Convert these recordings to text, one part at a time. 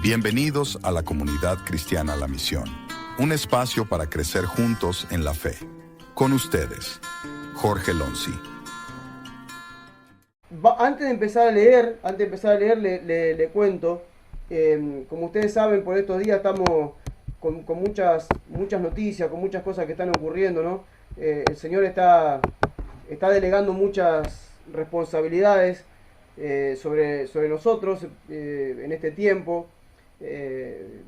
Bienvenidos a la comunidad cristiana La Misión, un espacio para crecer juntos en la fe. Con ustedes, Jorge Lonzi. Antes de empezar a leer, le cuento, como ustedes saben, por estos días estamos con muchas noticias, con muchas cosas que están ocurriendo, ¿no? El Señor está delegando muchas responsabilidades sobre nosotros en este tiempo.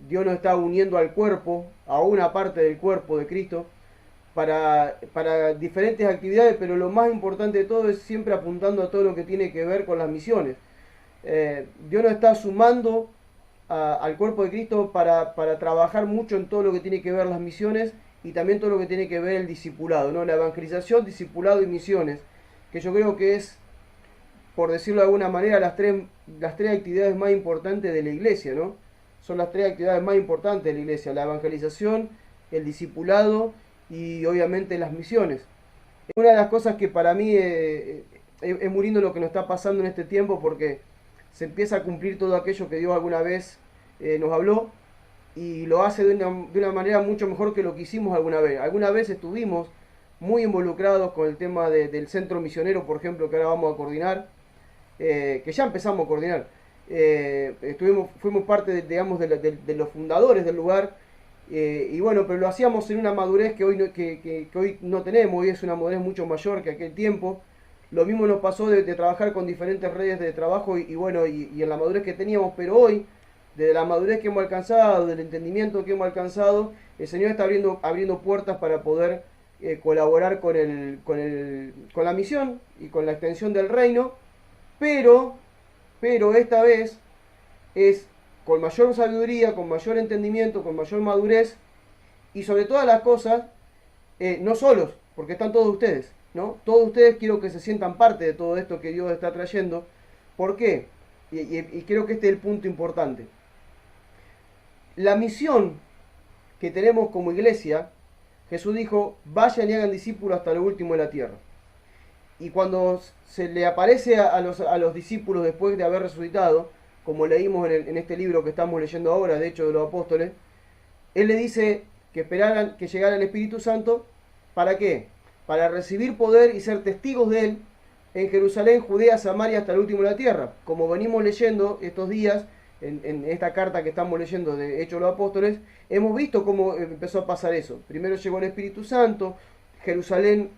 Dios nos está uniendo al cuerpo, a una parte del cuerpo de Cristo, para diferentes actividades, pero lo más importante de todo es siempre apuntando a todo lo que tiene que ver con las misiones. Dios nos está sumando al cuerpo de Cristo para trabajar mucho en todo lo que tiene que ver las misiones y también todo lo que tiene que ver el discipulado, ¿no? La evangelización, discipulado y misiones, que yo creo que es, por decirlo de alguna manera, las tres actividades más importantes de la iglesia, ¿no? Son las tres actividades más importantes de la iglesia: la evangelización, el discipulado y obviamente las misiones. Una de las cosas que para mí es muy lindo lo que nos está pasando en este tiempo, porque se empieza a cumplir todo aquello que Dios alguna vez nos habló, y lo hace de una manera mucho mejor que lo que hicimos alguna vez. Alguna vez estuvimos muy involucrados con el tema del centro misionero, por ejemplo, que ahora vamos a coordinar, que ya empezamos a coordinar. Fuimos parte, digamos, de los fundadores del lugar, y bueno, pero lo hacíamos en una madurez que hoy no tenemos. Hoy es una madurez mucho mayor que aquel tiempo. Lo mismo nos pasó de trabajar con diferentes redes de trabajo y en la madurez que teníamos, pero hoy, desde la madurez que hemos alcanzado, del entendimiento que hemos alcanzado, el Señor está abriendo puertas para poder colaborar con la misión y con la extensión del reino, pero esta vez es con mayor sabiduría, con mayor entendimiento, con mayor madurez, y sobre todas las cosas, no solos, porque están todos ustedes, ¿no? Todos ustedes quiero que se sientan parte de todo esto que Dios está trayendo. ¿Por qué? Y creo que este es el punto importante. La misión que tenemos como iglesia, Jesús dijo: vayan y hagan discípulos hasta lo último de la tierra. Y cuando se le aparece a los discípulos después de haber resucitado, como leímos en este libro que estamos leyendo ahora, de Hechos de los Apóstoles, Él le dice que esperaran que llegara el Espíritu Santo. ¿Para qué? Para recibir poder y ser testigos de Él en Jerusalén, Judea, Samaria, hasta el último de la tierra. Como venimos leyendo estos días, en esta carta que estamos leyendo de Hechos de los Apóstoles, hemos visto cómo empezó a pasar eso. Primero llegó el Espíritu Santo, Jerusalén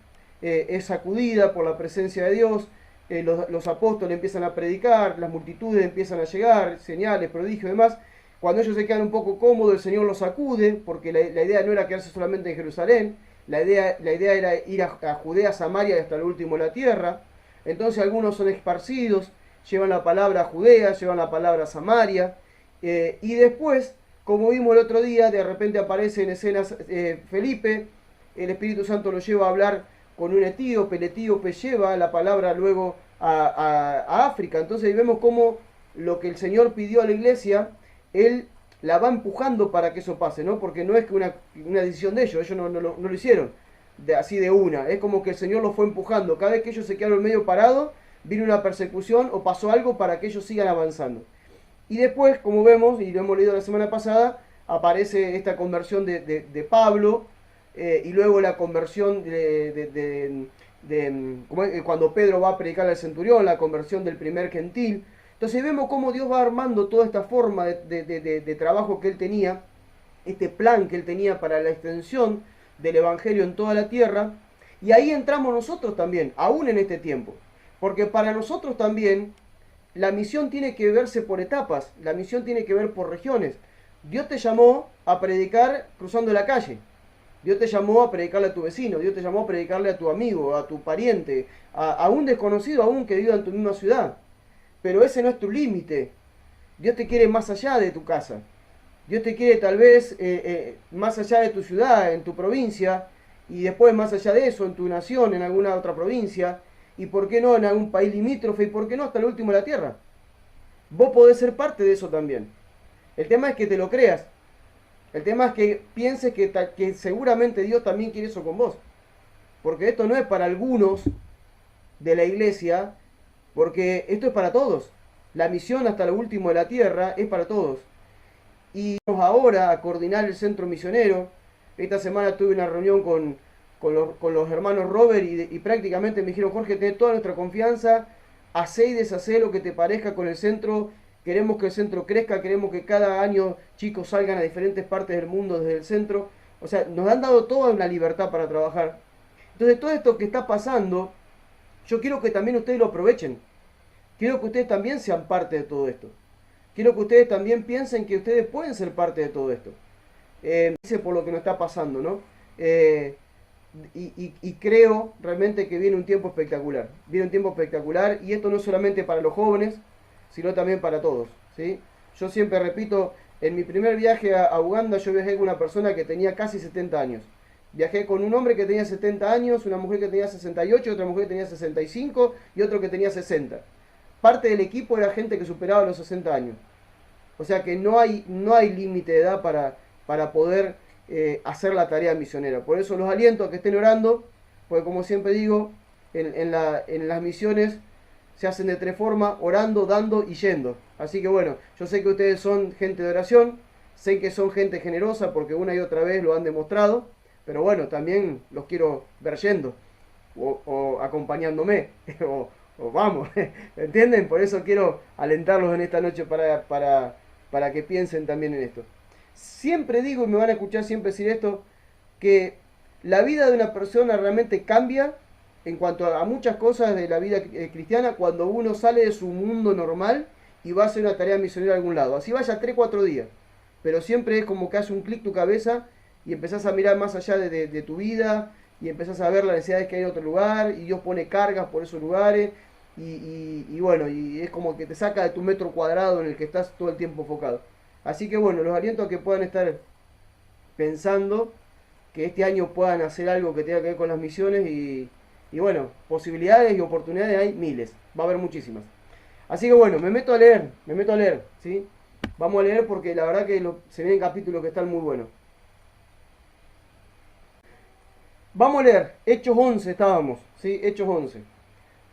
es sacudida por la presencia de Dios, los apóstoles empiezan a predicar, las multitudes empiezan a llegar, señales, prodigios y demás. Cuando ellos se quedan un poco cómodos, el Señor los sacude, porque la idea no era quedarse solamente en Jerusalén, la idea era ir a Judea, Samaria y hasta el último de la tierra. Entonces algunos son esparcidos, llevan la palabra a Judea, llevan la palabra a Samaria, y después, como vimos el otro día, de repente aparece en escenas Felipe, el Espíritu Santo lo lleva a hablar con un etíope, el etíope lleva la palabra luego a África. Entonces vemos cómo lo que el Señor pidió a la iglesia, Él la va empujando para que eso pase, ¿no? Porque no es que una decisión de ellos no lo hicieron así de una, es como que el Señor los fue empujando. Cada vez que ellos se quedaron medio parados, vino una persecución o pasó algo para que ellos sigan avanzando. Y después, como vemos, y lo hemos leído la semana pasada, aparece esta conversión de Pablo, y luego la conversión cuando Pedro va a predicar al centurión, la conversión del primer gentil. Entonces vemos cómo Dios va armando toda esta forma de trabajo que Él tenía, este plan que Él tenía para la extensión del Evangelio en toda la tierra. Y ahí entramos nosotros también, aún en este tiempo. Porque para nosotros también la misión tiene que verse por etapas, la misión tiene que ver por regiones. Dios te llamó a predicar cruzando la calle. Dios te llamó a predicarle a tu vecino, Dios te llamó a predicarle a tu amigo, a tu pariente, a un desconocido aún que viva en tu misma ciudad. Pero ese no es tu límite. Dios te quiere más allá de tu casa. Dios te quiere tal vez más allá de tu ciudad, en tu provincia, y después más allá de eso, en tu nación, en alguna otra provincia, y por qué no en algún país limítrofe, y por qué no hasta el último de la tierra. Vos podés ser parte de eso también. El tema es que te lo creas. El tema es que pienses que seguramente Dios también quiere eso con vos. Porque esto no es para algunos de la iglesia, porque esto es para todos. La misión hasta lo último de la tierra es para todos. y vamos ahora a coordinar el centro misionero. Esta semana tuve una reunión con los hermanos Robert y prácticamente me dijeron, Jorge, tenés toda nuestra confianza, hacé y deshacé lo que te parezca con el centro, queremos que el centro crezca, queremos que cada año chicos salgan a diferentes partes del mundo desde el centro. O sea, nos han dado toda una libertad para trabajar. Entonces todo esto que está pasando, yo quiero que también ustedes lo aprovechen. Quiero que ustedes también sean parte de todo esto. Quiero que ustedes también piensen que ustedes pueden ser parte de todo esto. Dice por lo que nos está pasando, ¿no? Y creo realmente que viene un tiempo espectacular. Viene un tiempo espectacular y esto no es solamente para los jóvenes, sino también para todos, ¿sí? Yo siempre repito, en mi primer viaje a Uganda yo viajé con una persona que tenía casi 70 años. Viajé con un hombre que tenía 70 años, una mujer que tenía 68, otra mujer que tenía 65 y otro que tenía 60. Parte del equipo era gente que superaba los 60 años. O sea que no hay límite de edad para poder hacer la tarea misionera. Por eso los aliento a que estén orando, porque como siempre digo, en las misiones se hacen de tres formas: orando, dando y yendo. Así que bueno, yo sé que ustedes son gente de oración, sé que son gente generosa porque una y otra vez lo han demostrado, pero bueno, también los quiero ver yendo o acompañándome o vamos, ¿entienden? Por eso quiero alentarlos en esta noche para que piensen también en esto. Siempre digo, y me van a escuchar siempre decir esto, que la vida de una persona realmente cambia en cuanto a muchas cosas de la vida cristiana cuando uno sale de su mundo normal y va a hacer una tarea misionera a algún lado. Así vaya 3-4 días, pero siempre es como que hace un clic tu cabeza y empezás a mirar más allá de tu vida y empezás a ver las necesidades que hay en otro lugar y Dios pone cargas por esos lugares y bueno, y es como que te saca de tu metro cuadrado en el que estás todo el tiempo enfocado. Así que bueno, los aliento a que puedan estar pensando que este año puedan hacer algo que tenga que ver con las misiones y bueno, posibilidades y oportunidades hay miles, va a haber muchísimas. Así que bueno, me meto a leer, ¿sí? Vamos a leer porque la verdad que se vienen capítulos que están muy buenos. Vamos a leer, Hechos 11 estábamos, ¿sí? Hechos 11.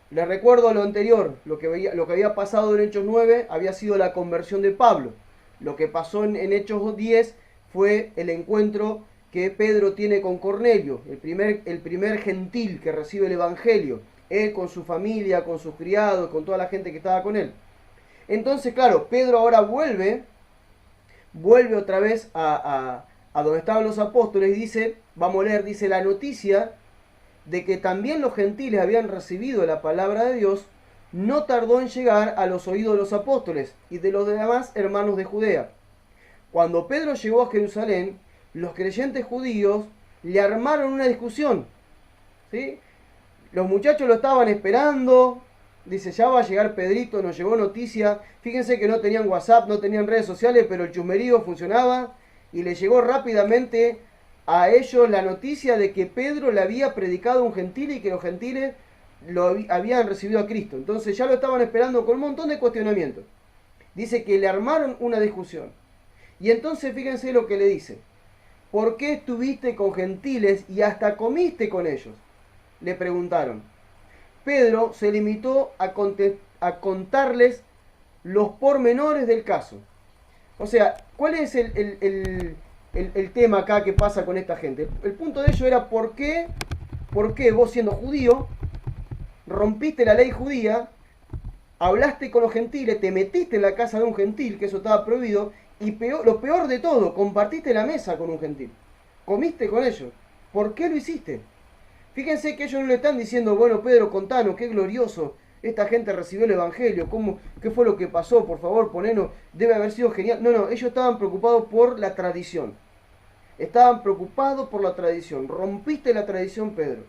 Les recuerdo lo anterior, lo que había pasado en Hechos 9 había sido la conversión de Pablo. Lo que pasó en Hechos 10 fue el encuentro que Pedro tiene con Cornelio, el primer gentil que recibe el Evangelio, él con su familia, con sus criados, con toda la gente que estaba con él. Entonces, claro, Pedro ahora vuelve otra vez a donde estaban los apóstoles y dice, vamos a leer, dice la noticia de que también los gentiles habían recibido la palabra de Dios, no tardó en llegar a los oídos de los apóstoles y de los demás hermanos de Judea. Cuando Pedro llegó a Jerusalén, los creyentes judíos le armaron una discusión, ¿sí? Los muchachos lo estaban esperando, dice, ya va a llegar Pedrito, nos llegó noticia. Fíjense que no tenían WhatsApp, no tenían redes sociales, pero el chusmerío funcionaba y le llegó rápidamente a ellos la noticia de que Pedro le había predicado a un gentil y que los gentiles lo habían recibido a Cristo. Entonces ya lo estaban esperando con un montón de cuestionamientos. Dice que le armaron una discusión. Y entonces fíjense lo que le dice. ¿Por qué estuviste con gentiles y hasta comiste con ellos? Le preguntaron. Pedro se limitó a contarles los pormenores del caso. O sea, ¿cuál es el tema acá que pasa con esta gente? El punto de ello era ¿por qué vos siendo judío rompiste la ley judía, hablaste con los gentiles, te metiste en la casa de un gentil, que eso estaba prohibido, y lo peor de todo, compartiste la mesa con un gentil, comiste con ellos? ¿Por qué lo hiciste? Fíjense que ellos no le están diciendo, bueno, Pedro, contanos, qué glorioso, esta gente recibió el Evangelio, qué fue lo que pasó, por favor, ponenos, debe haber sido genial. No, ellos estaban preocupados por la tradición. Estaban preocupados por la tradición. Rompiste la tradición, Pedro.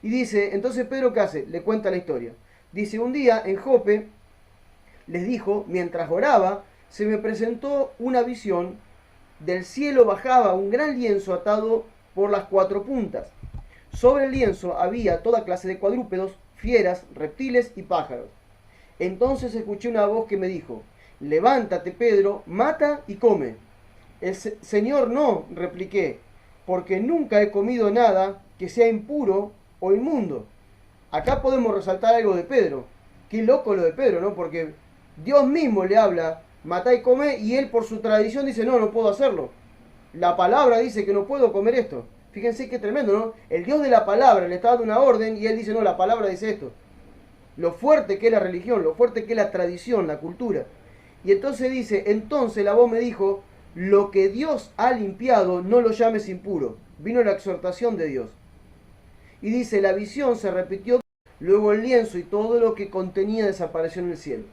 Y dice, entonces Pedro, ¿qué hace? Le cuenta la historia. Dice, un día en Jope, les dijo, mientras oraba, se me presentó una visión, del cielo bajaba un gran lienzo atado por las 4 puntas. Sobre el lienzo había toda clase de cuadrúpedos, fieras, reptiles y pájaros. Entonces escuché una voz que me dijo, levántate, Pedro, mata y come. Señor, no, repliqué, porque nunca he comido nada que sea impuro o inmundo. Acá podemos resaltar algo de Pedro. Qué loco lo de Pedro, ¿no? Porque Dios mismo le habla matá y come, y él por su tradición dice, no, no puedo hacerlo. La palabra dice que no puedo comer esto. Fíjense qué tremendo, ¿no? El Dios de la palabra le está dando una orden y él dice, no, la palabra dice esto. Lo fuerte que es la religión, lo fuerte que es la tradición, la cultura. Y entonces dice, entonces la voz me dijo, lo que Dios ha limpiado no lo llames impuro. Vino la exhortación de Dios. Y dice, la visión se repitió, luego el lienzo y todo lo que contenía desapareció en el cielo.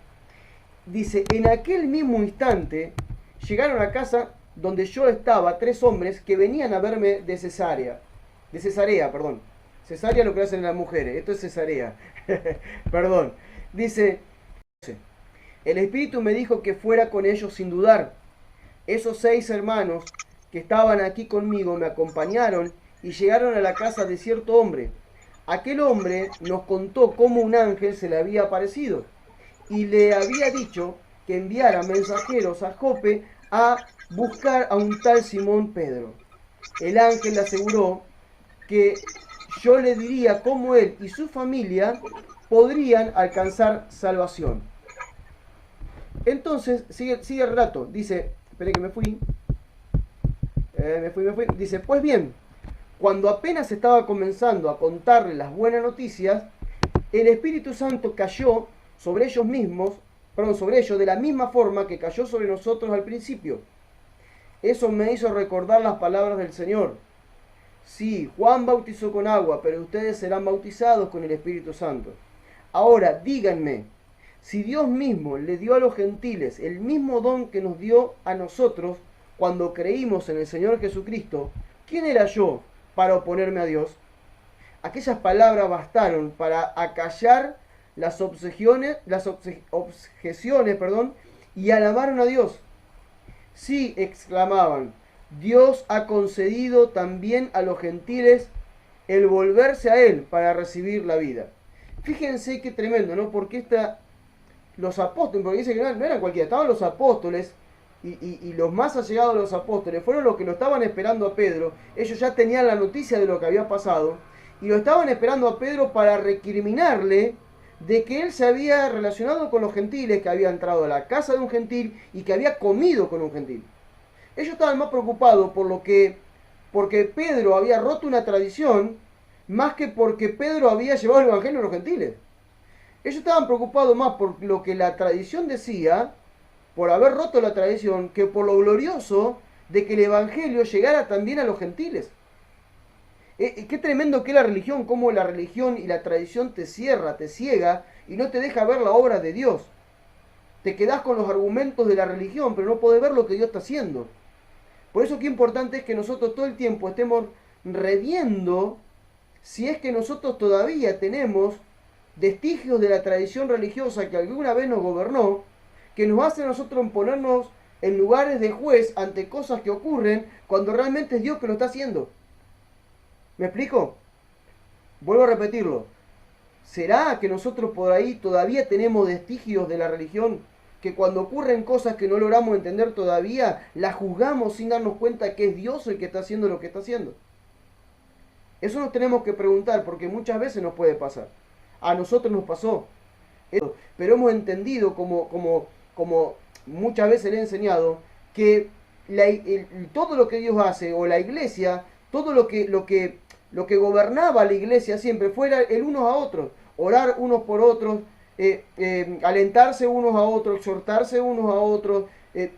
Dice, en aquel mismo instante llegaron a casa donde yo estaba 3 hombres que venían a verme de Cesarea, perdón. Cesarea es lo que hacen las mujeres, esto es Cesarea. Perdón. Dice, el Espíritu me dijo que fuera con ellos sin dudar. Esos 6 hermanos que estaban aquí conmigo me acompañaron y llegaron a la casa de cierto hombre. Aquel hombre nos contó cómo un ángel se le había aparecido y le había dicho que enviara mensajeros a Jope a buscar a un tal Simón Pedro. El ángel le aseguró que yo le diría cómo él y su familia podrían alcanzar salvación. Entonces, sigue el relato, dice, esperé que me fui, dice, pues bien, cuando apenas estaba comenzando a contarle las buenas noticias, el Espíritu Santo cayó sobre ellos mismos, sobre ellos de la misma forma que cayó sobre nosotros al principio. Eso me hizo recordar las palabras del Señor. Sí, Juan bautizó con agua, pero ustedes serán bautizados con el Espíritu Santo. Ahora, díganme, si Dios mismo le dio a los gentiles el mismo don que nos dio a nosotros cuando creímos en el Señor Jesucristo, ¿quién era yo para oponerme a Dios? Aquellas palabras bastaron para acallar las objeciones, y alabaron a Dios. Sí, exclamaban, Dios ha concedido también a los gentiles el volverse a Él para recibir la vida. Fíjense qué tremendo, ¿no? Porque los apóstoles, porque dice que no eran cualquiera, estaban los apóstoles y los más allegados de los apóstoles fueron los que lo estaban esperando a Pedro. Ellos ya tenían la noticia de lo que había pasado y lo estaban esperando a Pedro para recriminarle de que él se había relacionado con los gentiles, que había entrado a la casa de un gentil y que había comido con un gentil. Ellos estaban más preocupados porque Pedro había roto una tradición, más que porque Pedro había llevado el evangelio a los gentiles. Ellos estaban preocupados más por lo que la tradición decía, por haber roto la tradición, que por lo glorioso de que el evangelio llegara también a los gentiles. Qué tremendo que es la religión, cómo la religión y la tradición te cierra, te ciega y no te deja ver la obra de Dios. Te quedás con los argumentos de la religión, pero no podés ver lo que Dios está haciendo. Por eso qué importante es que nosotros todo el tiempo estemos reviendo si es que nosotros todavía tenemos vestigios de la tradición religiosa que alguna vez nos gobernó, que nos hace a nosotros ponernos en lugares de juez ante cosas que ocurren cuando realmente es Dios que lo está haciendo. ¿Me explico? Vuelvo a repetirlo. ¿Será que nosotros por ahí todavía tenemos vestigios de la religión que cuando ocurren cosas que no logramos entender todavía, las juzgamos sin darnos cuenta que es Dios el que está haciendo lo que está haciendo? Eso nos tenemos que preguntar porque muchas veces nos puede pasar. A nosotros nos pasó. Pero hemos entendido, como muchas veces le he enseñado, que todo lo que Dios hace, o la iglesia, todo lo que gobernaba la iglesia siempre fuera el unos a otros, orar unos por otros, alentarse unos a otros, exhortarse unos a otros,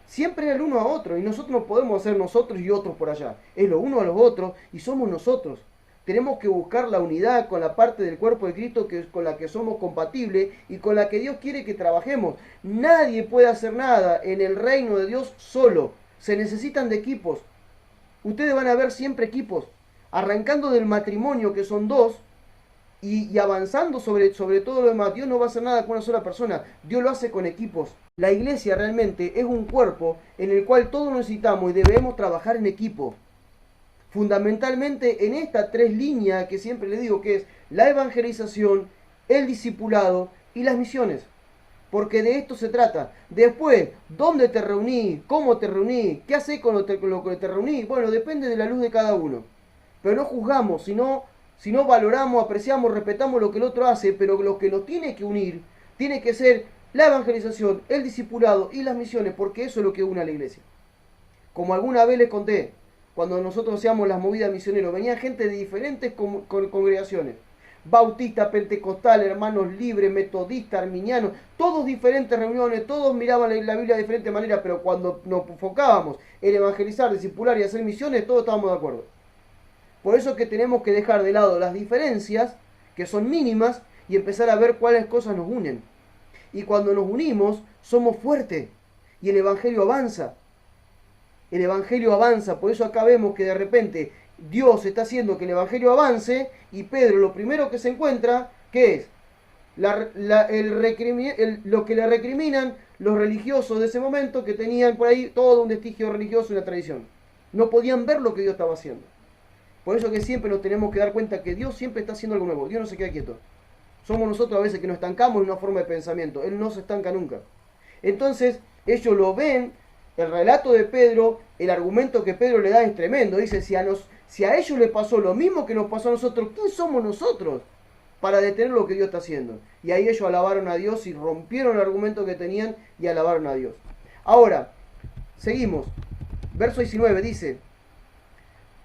siempre era el uno a otro, y nosotros no podemos hacer nosotros y otros por allá, es lo uno a los otros y somos nosotros. Tenemos que buscar la unidad con la parte del cuerpo de Cristo con la que somos compatibles y con la que Dios quiere que trabajemos. Nadie puede hacer nada en el reino de Dios solo, se necesitan de equipos. Ustedes van a ver siempre equipos, arrancando del matrimonio que son 2 y avanzando sobre todo lo demás. Dios no va a hacer nada con una sola persona, Dios lo hace con equipos. La iglesia realmente es un cuerpo en el cual todos necesitamos y debemos trabajar en equipo. Fundamentalmente en estas 3 líneas que siempre les digo, que es la evangelización, el discipulado y las misiones. Porque de esto se trata. Después, ¿dónde te reuní? ¿Cómo te reuní? ¿Qué hacés con lo que te reuní? Bueno, depende de la luz de cada uno. Pero no juzgamos, sino valoramos, apreciamos, respetamos lo que el otro hace, pero lo que nos tiene que unir tiene que ser la evangelización, el discipulado y las misiones, porque eso es lo que une a la iglesia. Como alguna vez les conté, cuando nosotros hacíamos las movidas misioneros, venía gente de diferentes congregaciones. Bautista, pentecostal, hermanos libres, metodistas, arminianos, todos diferentes reuniones, todos miraban la Biblia de diferente manera, pero cuando nos enfocábamos en evangelizar, discipular y hacer misiones, todos estábamos de acuerdo. Por eso es que tenemos que dejar de lado las diferencias, que son mínimas, y empezar a ver cuáles cosas nos unen. Y cuando nos unimos, somos fuertes, y el Evangelio avanza. El Evangelio avanza, por eso acá vemos que de repente Dios está haciendo que el Evangelio avance y Pedro lo primero que se encuentra, ¿qué es? Lo que le recriminan los religiosos de ese momento, que tenían por ahí todo un vestigio religioso y una tradición. No podían ver lo que Dios estaba haciendo. Por eso que siempre nos tenemos que dar cuenta que Dios siempre está haciendo algo nuevo. Dios no se queda quieto. Somos nosotros a veces que nos estancamos en una forma de pensamiento. Él no se estanca nunca. Entonces, ellos lo ven. El relato de Pedro, el argumento que Pedro le da es tremendo. Dice, si a ellos les pasó lo mismo que nos pasó a nosotros, ¿quién somos nosotros para detener lo que Dios está haciendo? Y ahí ellos alabaron a Dios y rompieron el argumento que tenían y alabaron a Dios. Ahora, seguimos. Verso 19 dice,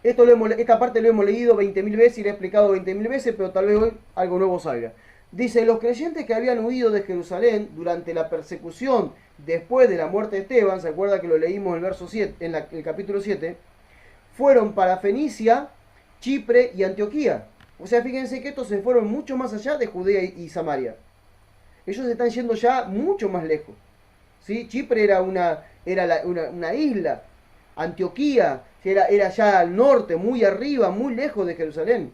esta parte lo hemos leído 20.000 veces y le he explicado 20.000 veces, pero tal vez hoy algo nuevo salga. Dice, los creyentes que habían huido de Jerusalén durante la persecución después de la muerte de Esteban, ¿se acuerda que lo leímos en el verso 7, en el capítulo 7? Fueron para Fenicia, Chipre y Antioquía. O sea, fíjense que estos se fueron mucho más allá de Judea y Samaria. Ellos están yendo ya mucho más lejos. ¿Sí? Chipre era una isla. Antioquía era ya al norte, muy arriba, muy lejos de Jerusalén.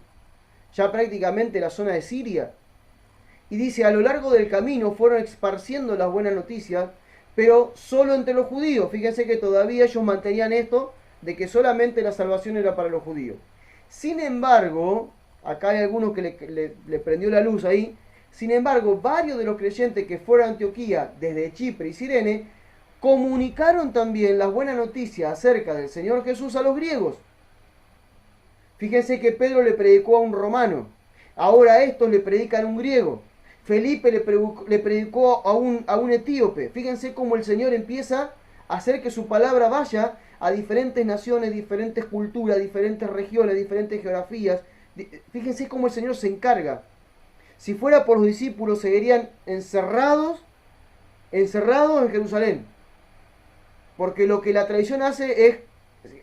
Ya prácticamente la zona de Siria. Y dice, a lo largo del camino fueron esparciendo las buenas noticias, pero solo entre los judíos. Fíjense que todavía ellos mantenían esto de que solamente la salvación era para los judíos. Sin embargo, acá hay algunos que le prendió la luz ahí. Sin embargo, varios de los creyentes que fueron a Antioquía desde Chipre y Cirene comunicaron también las buenas noticias acerca del Señor Jesús a los griegos. Fíjense que Pedro le predicó a un romano. Ahora estos le predican a un griego. Felipe le predicó a un etíope. Fíjense cómo el Señor empieza a hacer que su palabra vaya a diferentes naciones, diferentes culturas, diferentes regiones, diferentes geografías. Fíjense cómo el Señor se encarga. Si fuera por los discípulos, seguirían encerrados en Jerusalén. Porque lo que la tradición hace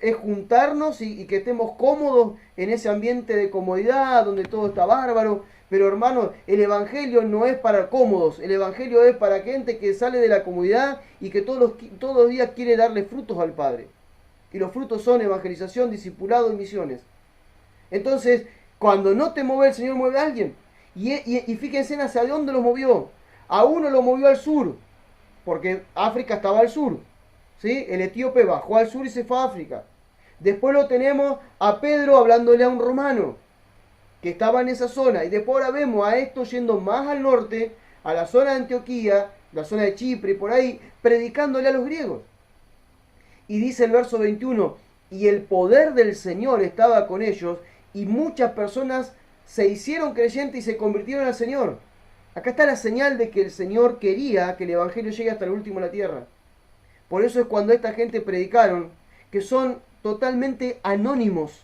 es juntarnos y que estemos cómodos en ese ambiente de comodidad, donde todo está bárbaro. Pero hermano, el Evangelio no es para cómodos, el Evangelio es para gente que sale de la comodidad y que todos los días quiere darle frutos al Padre. Y los frutos son evangelización, discipulado y misiones. Entonces, cuando no te mueve el Señor, mueve a alguien. Y fíjense hacia dónde lo movió. A uno lo movió al sur, porque África estaba al sur. ¿Sí? El etíope bajó al sur y se fue a África. Después lo tenemos a Pedro hablándole a un romano que estaba en esa zona. Y después ahora vemos a estos yendo más al norte, a la zona de Antioquía, la zona de Chipre y por ahí, predicándole a los griegos. Y dice el verso 21, y el poder del Señor estaba con ellos, y muchas personas se hicieron creyentes y se convirtieron al Señor. Acá está la señal de que el Señor quería que el Evangelio llegue hasta el último de la tierra. Por eso es cuando esta gente predicaron, que son totalmente anónimos.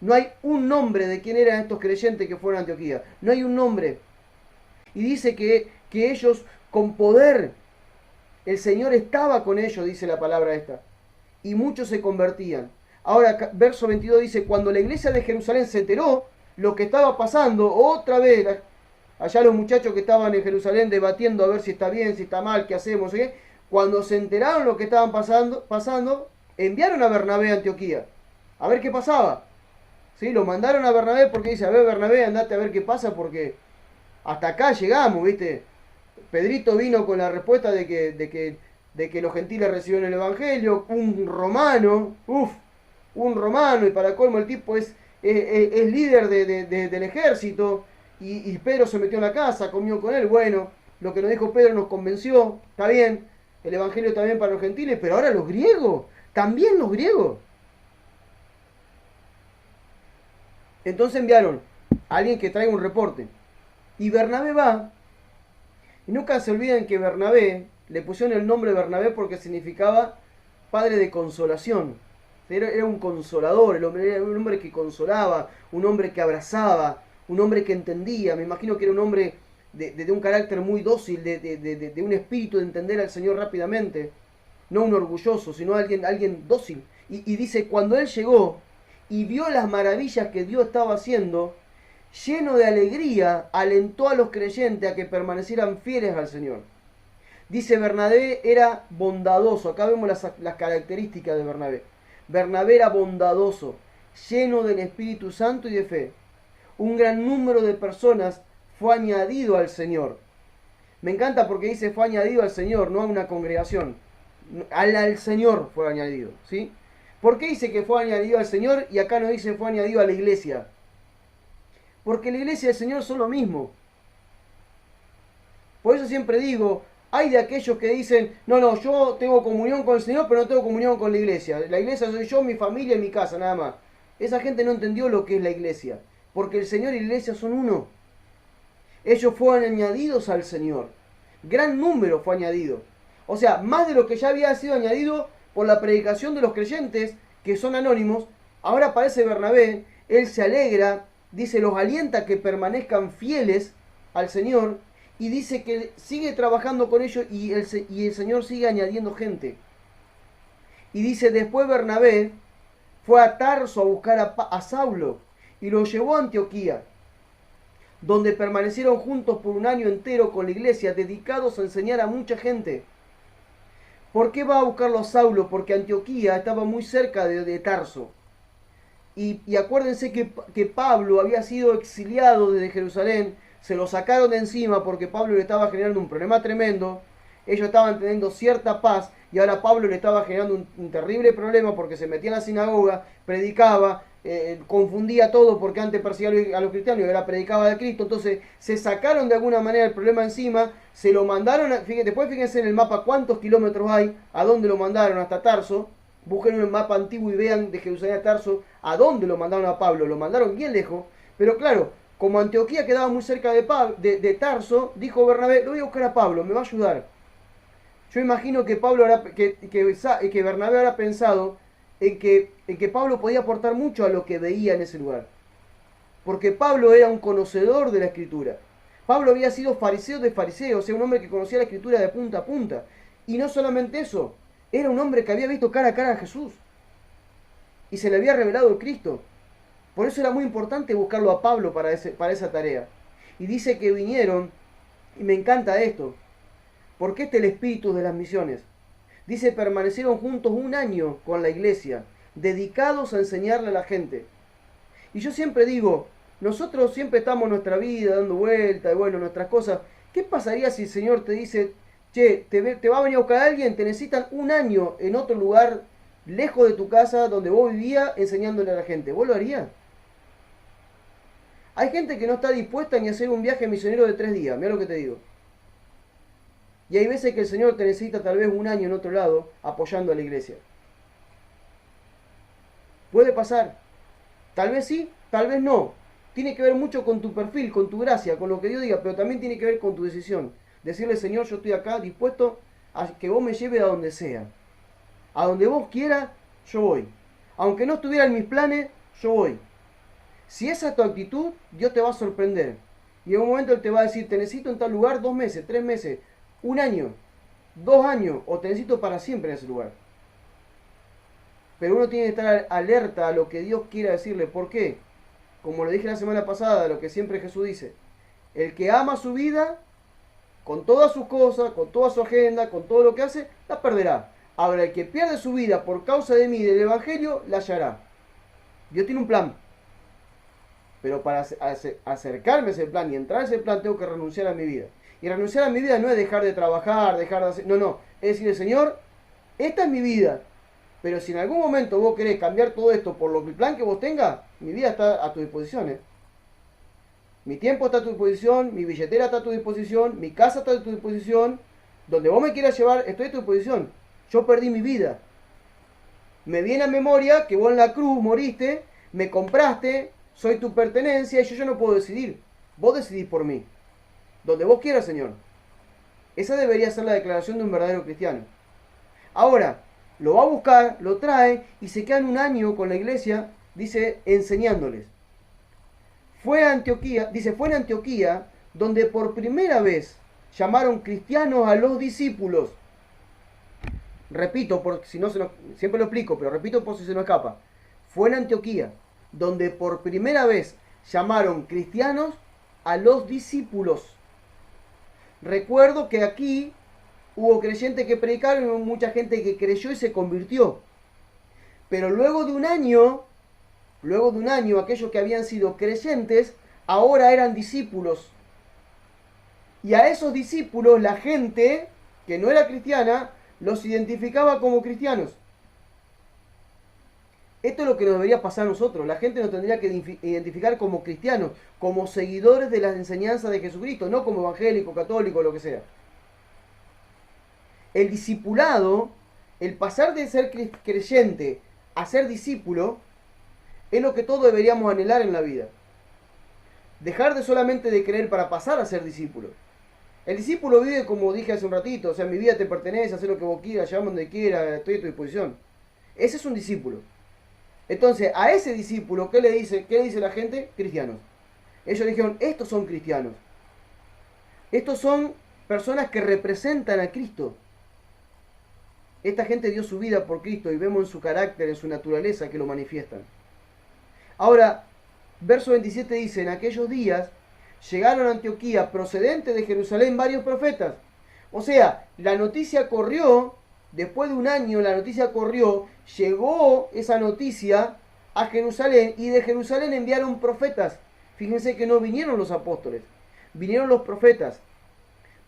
No hay un nombre de quién eran estos creyentes que fueron a Antioquía. No hay un nombre. Y dice que ellos con poder, el Señor estaba con ellos, dice la palabra esta. Y muchos se convertían. Ahora, verso 22 dice, cuando la iglesia de Jerusalén se enteró lo que estaba pasando, otra vez, allá los muchachos que estaban en Jerusalén debatiendo a ver si está bien, si está mal, qué hacemos, ¿eh? Cuando se enteraron lo que estaban pasando, enviaron a Bernabé a Antioquía. A ver qué pasaba. ¿Sí? Lo mandaron a Bernabé porque dice, a ver Bernabé, andate a ver qué pasa porque hasta acá llegamos, ¿viste? Pedrito vino con la respuesta de que los gentiles recibieron el Evangelio, un romano, y para colmo el tipo es líder del ejército, y Pedro se metió en la casa, comió con él, bueno, lo que nos dijo Pedro nos convenció, está bien, el Evangelio también para los gentiles, pero ahora los griegos, también los griegos. Entonces enviaron a alguien que traiga un reporte. Y Bernabé va Y nunca se olviden que Bernabé, le pusieron el nombre Bernabé porque significaba padre de consolación. Era un consolador, era un hombre que consolaba, un hombre que abrazaba, un hombre que entendía. Me imagino que era un hombre de un carácter muy dócil, de un espíritu de entender al Señor rápidamente. No un orgulloso, sino alguien dócil. Y dice, cuando él llegó y vio las maravillas que Dios estaba haciendo, lleno de alegría, alentó a los creyentes a que permanecieran fieles al Señor. Dice, Bernabé era bondadoso. Acá vemos las características de Bernabé. Bernabé era bondadoso, lleno del Espíritu Santo y de fe. Un gran número de personas fue añadido al Señor. Me encanta porque dice fue añadido al Señor, no a una congregación. Al Señor fue añadido, ¿sí? ¿Por qué dice que fue añadido al Señor y acá no dice fue añadido a la iglesia? Porque la iglesia y el Señor son lo mismo. Por eso siempre digo, hay de aquellos que dicen, no, yo tengo comunión con el Señor, pero no tengo comunión con la iglesia. La iglesia soy yo, mi familia y mi casa, nada más. Esa gente no entendió lo que es la iglesia, porque el Señor y la iglesia son uno. Ellos fueron añadidos al Señor. Gran número fue añadido. O sea, más de lo que ya había sido añadido por la predicación de los creyentes, que son anónimos. Ahora aparece Bernabé, él se alegra, dice, los alienta a que permanezcan fieles al Señor, y dice que sigue trabajando con ellos y el Señor sigue añadiendo gente. Y dice, después Bernabé fue a Tarso a buscar a Saulo y lo llevó a Antioquía, donde permanecieron juntos por un año entero con la iglesia, dedicados a enseñar a mucha gente. ¿Por qué va a buscarlo a Saulo? Porque Antioquía estaba muy cerca de Tarso. Y acuérdense que Pablo había sido exiliado desde Jerusalén, se lo sacaron de encima porque Pablo le estaba generando un problema tremendo, ellos estaban teniendo cierta paz y ahora Pablo le estaba generando un terrible problema porque se metía en la sinagoga, predicaba, confundía todo porque antes perseguía a los cristianos y ahora predicaba de Cristo. Entonces se sacaron de alguna manera el problema encima, se lo mandaron, después fíjense en el mapa cuántos kilómetros hay, a dónde lo mandaron, hasta Tarso. Busquen en el mapa antiguo y vean de Jerusalén a Tarso a dónde lo mandaron a Pablo. Lo mandaron bien lejos, pero claro, como Antioquía quedaba muy cerca de Tarso, dijo Bernabé, lo voy a buscar a Pablo, me va a ayudar. Yo imagino que que Bernabé habrá pensado en que Pablo podía aportar mucho a lo que veía en ese lugar. Porque Pablo era un conocedor de la Escritura. Pablo había sido fariseo de fariseos, o sea, un hombre que conocía la Escritura de punta a punta. Y no solamente eso, era un hombre que había visto cara a cara a Jesús. Y se le había revelado el Cristo. Por eso era muy importante buscarlo a Pablo para esa tarea. Y dice que vinieron, y me encanta esto, porque este es el espíritu de las misiones. Dice, permanecieron juntos un año con la iglesia, dedicados a enseñarle a la gente. Y yo siempre digo, nosotros siempre estamos en nuestra vida dando vueltas, y bueno, nuestras cosas. ¿Qué pasaría si el Señor te dice, che, te va a venir a buscar a alguien, te necesitan un año en otro lugar, lejos de tu casa, donde vos vivías, enseñándole a la gente? ¿Vos lo harías? Hay gente que no está dispuesta ni a hacer un viaje misionero de 3 días, mira lo que te digo. Y hay veces que el Señor te necesita tal vez un año en otro lado, apoyando a la iglesia. Puede pasar. Tal vez sí, tal vez no. Tiene que ver mucho con tu perfil, con tu gracia, con lo que Dios diga, pero también tiene que ver con tu decisión. Decirle, Señor, yo estoy acá dispuesto a que vos me lleves a donde sea. A donde vos quieras, yo voy. Aunque no estuviera en mis planes, yo voy. Si esa es tu actitud, Dios te va a sorprender. Y en un momento Él te va a decir, te necesito en tal lugar 2 meses, 3 meses, 1 año, 2 años, o te necesito para siempre en ese lugar. Pero uno tiene que estar alerta a lo que Dios quiera decirle. ¿Por qué? Como lo dije la semana pasada, lo que siempre Jesús dice. El que ama su vida, con todas sus cosas, con toda su agenda, con todo lo que hace, la perderá. Ahora, el que pierde su vida por causa de mí y del Evangelio, la hallará. Dios tiene un plan. Pero para acercarme a ese plan y entrar a ese plan tengo que renunciar a mi vida. Y renunciar a mi vida no es dejar de trabajar, dejar de hacer... No. Es decirle, Señor, esta es mi vida. Pero si en algún momento vos querés cambiar todo esto por el plan que vos tengas, mi vida está a tu disposición. Mi tiempo está a tu disposición, mi billetera está a tu disposición, mi casa está a tu disposición. Donde vos me quieras llevar, estoy a tu disposición. Yo perdí mi vida. Me viene a memoria que vos en la cruz moriste, me compraste, soy tu pertenencia y yo no puedo decidir. Vos decidís por mí. Donde vos quieras, Señor. Esa debería ser la declaración de un verdadero cristiano. Ahora, lo va a buscar, lo trae y se quedan un año con la iglesia, dice, enseñándoles. Fue en Antioquía donde por primera vez llamaron cristianos a los discípulos. Repito, porque si no siempre lo explico, pero repito por si se nos escapa. Fue en Antioquía donde por primera vez llamaron cristianos a los discípulos. Recuerdo que aquí hubo creyentes que predicaron y hubo mucha gente que creyó y se convirtió. Pero luego de un año, aquellos que habían sido creyentes, ahora eran discípulos. Y a esos discípulos la gente que no era cristiana los identificaba como cristianos. Esto es lo que nos debería pasar a nosotros. La gente nos tendría que identificar como cristianos, como seguidores de las enseñanzas de Jesucristo, no como evangélico, católico, lo que sea. El discipulado, el pasar de ser creyente a ser discípulo, es lo que todos deberíamos anhelar en la vida. Dejar de solamente de creer para pasar a ser discípulo. El discípulo vive como dije hace un ratito, o sea, mi vida te pertenece, hacer lo que vos quieras, llámame donde quieras, estoy a tu disposición. Ese es un discípulo. Entonces, a ese discípulo, ¿qué le dice la gente? Cristianos. Ellos dijeron, estos son cristianos. Estos son personas que representan a Cristo. Esta gente dio su vida por Cristo y vemos en su carácter, en su naturaleza que lo manifiestan. Ahora, verso 27 dice, en aquellos días llegaron a Antioquía procedentes de Jerusalén varios profetas. O sea, la noticia corrió, después de un año la noticia corrió, llegó esa noticia a Jerusalén y de Jerusalén enviaron profetas. Fíjense que no vinieron los apóstoles, vinieron los profetas.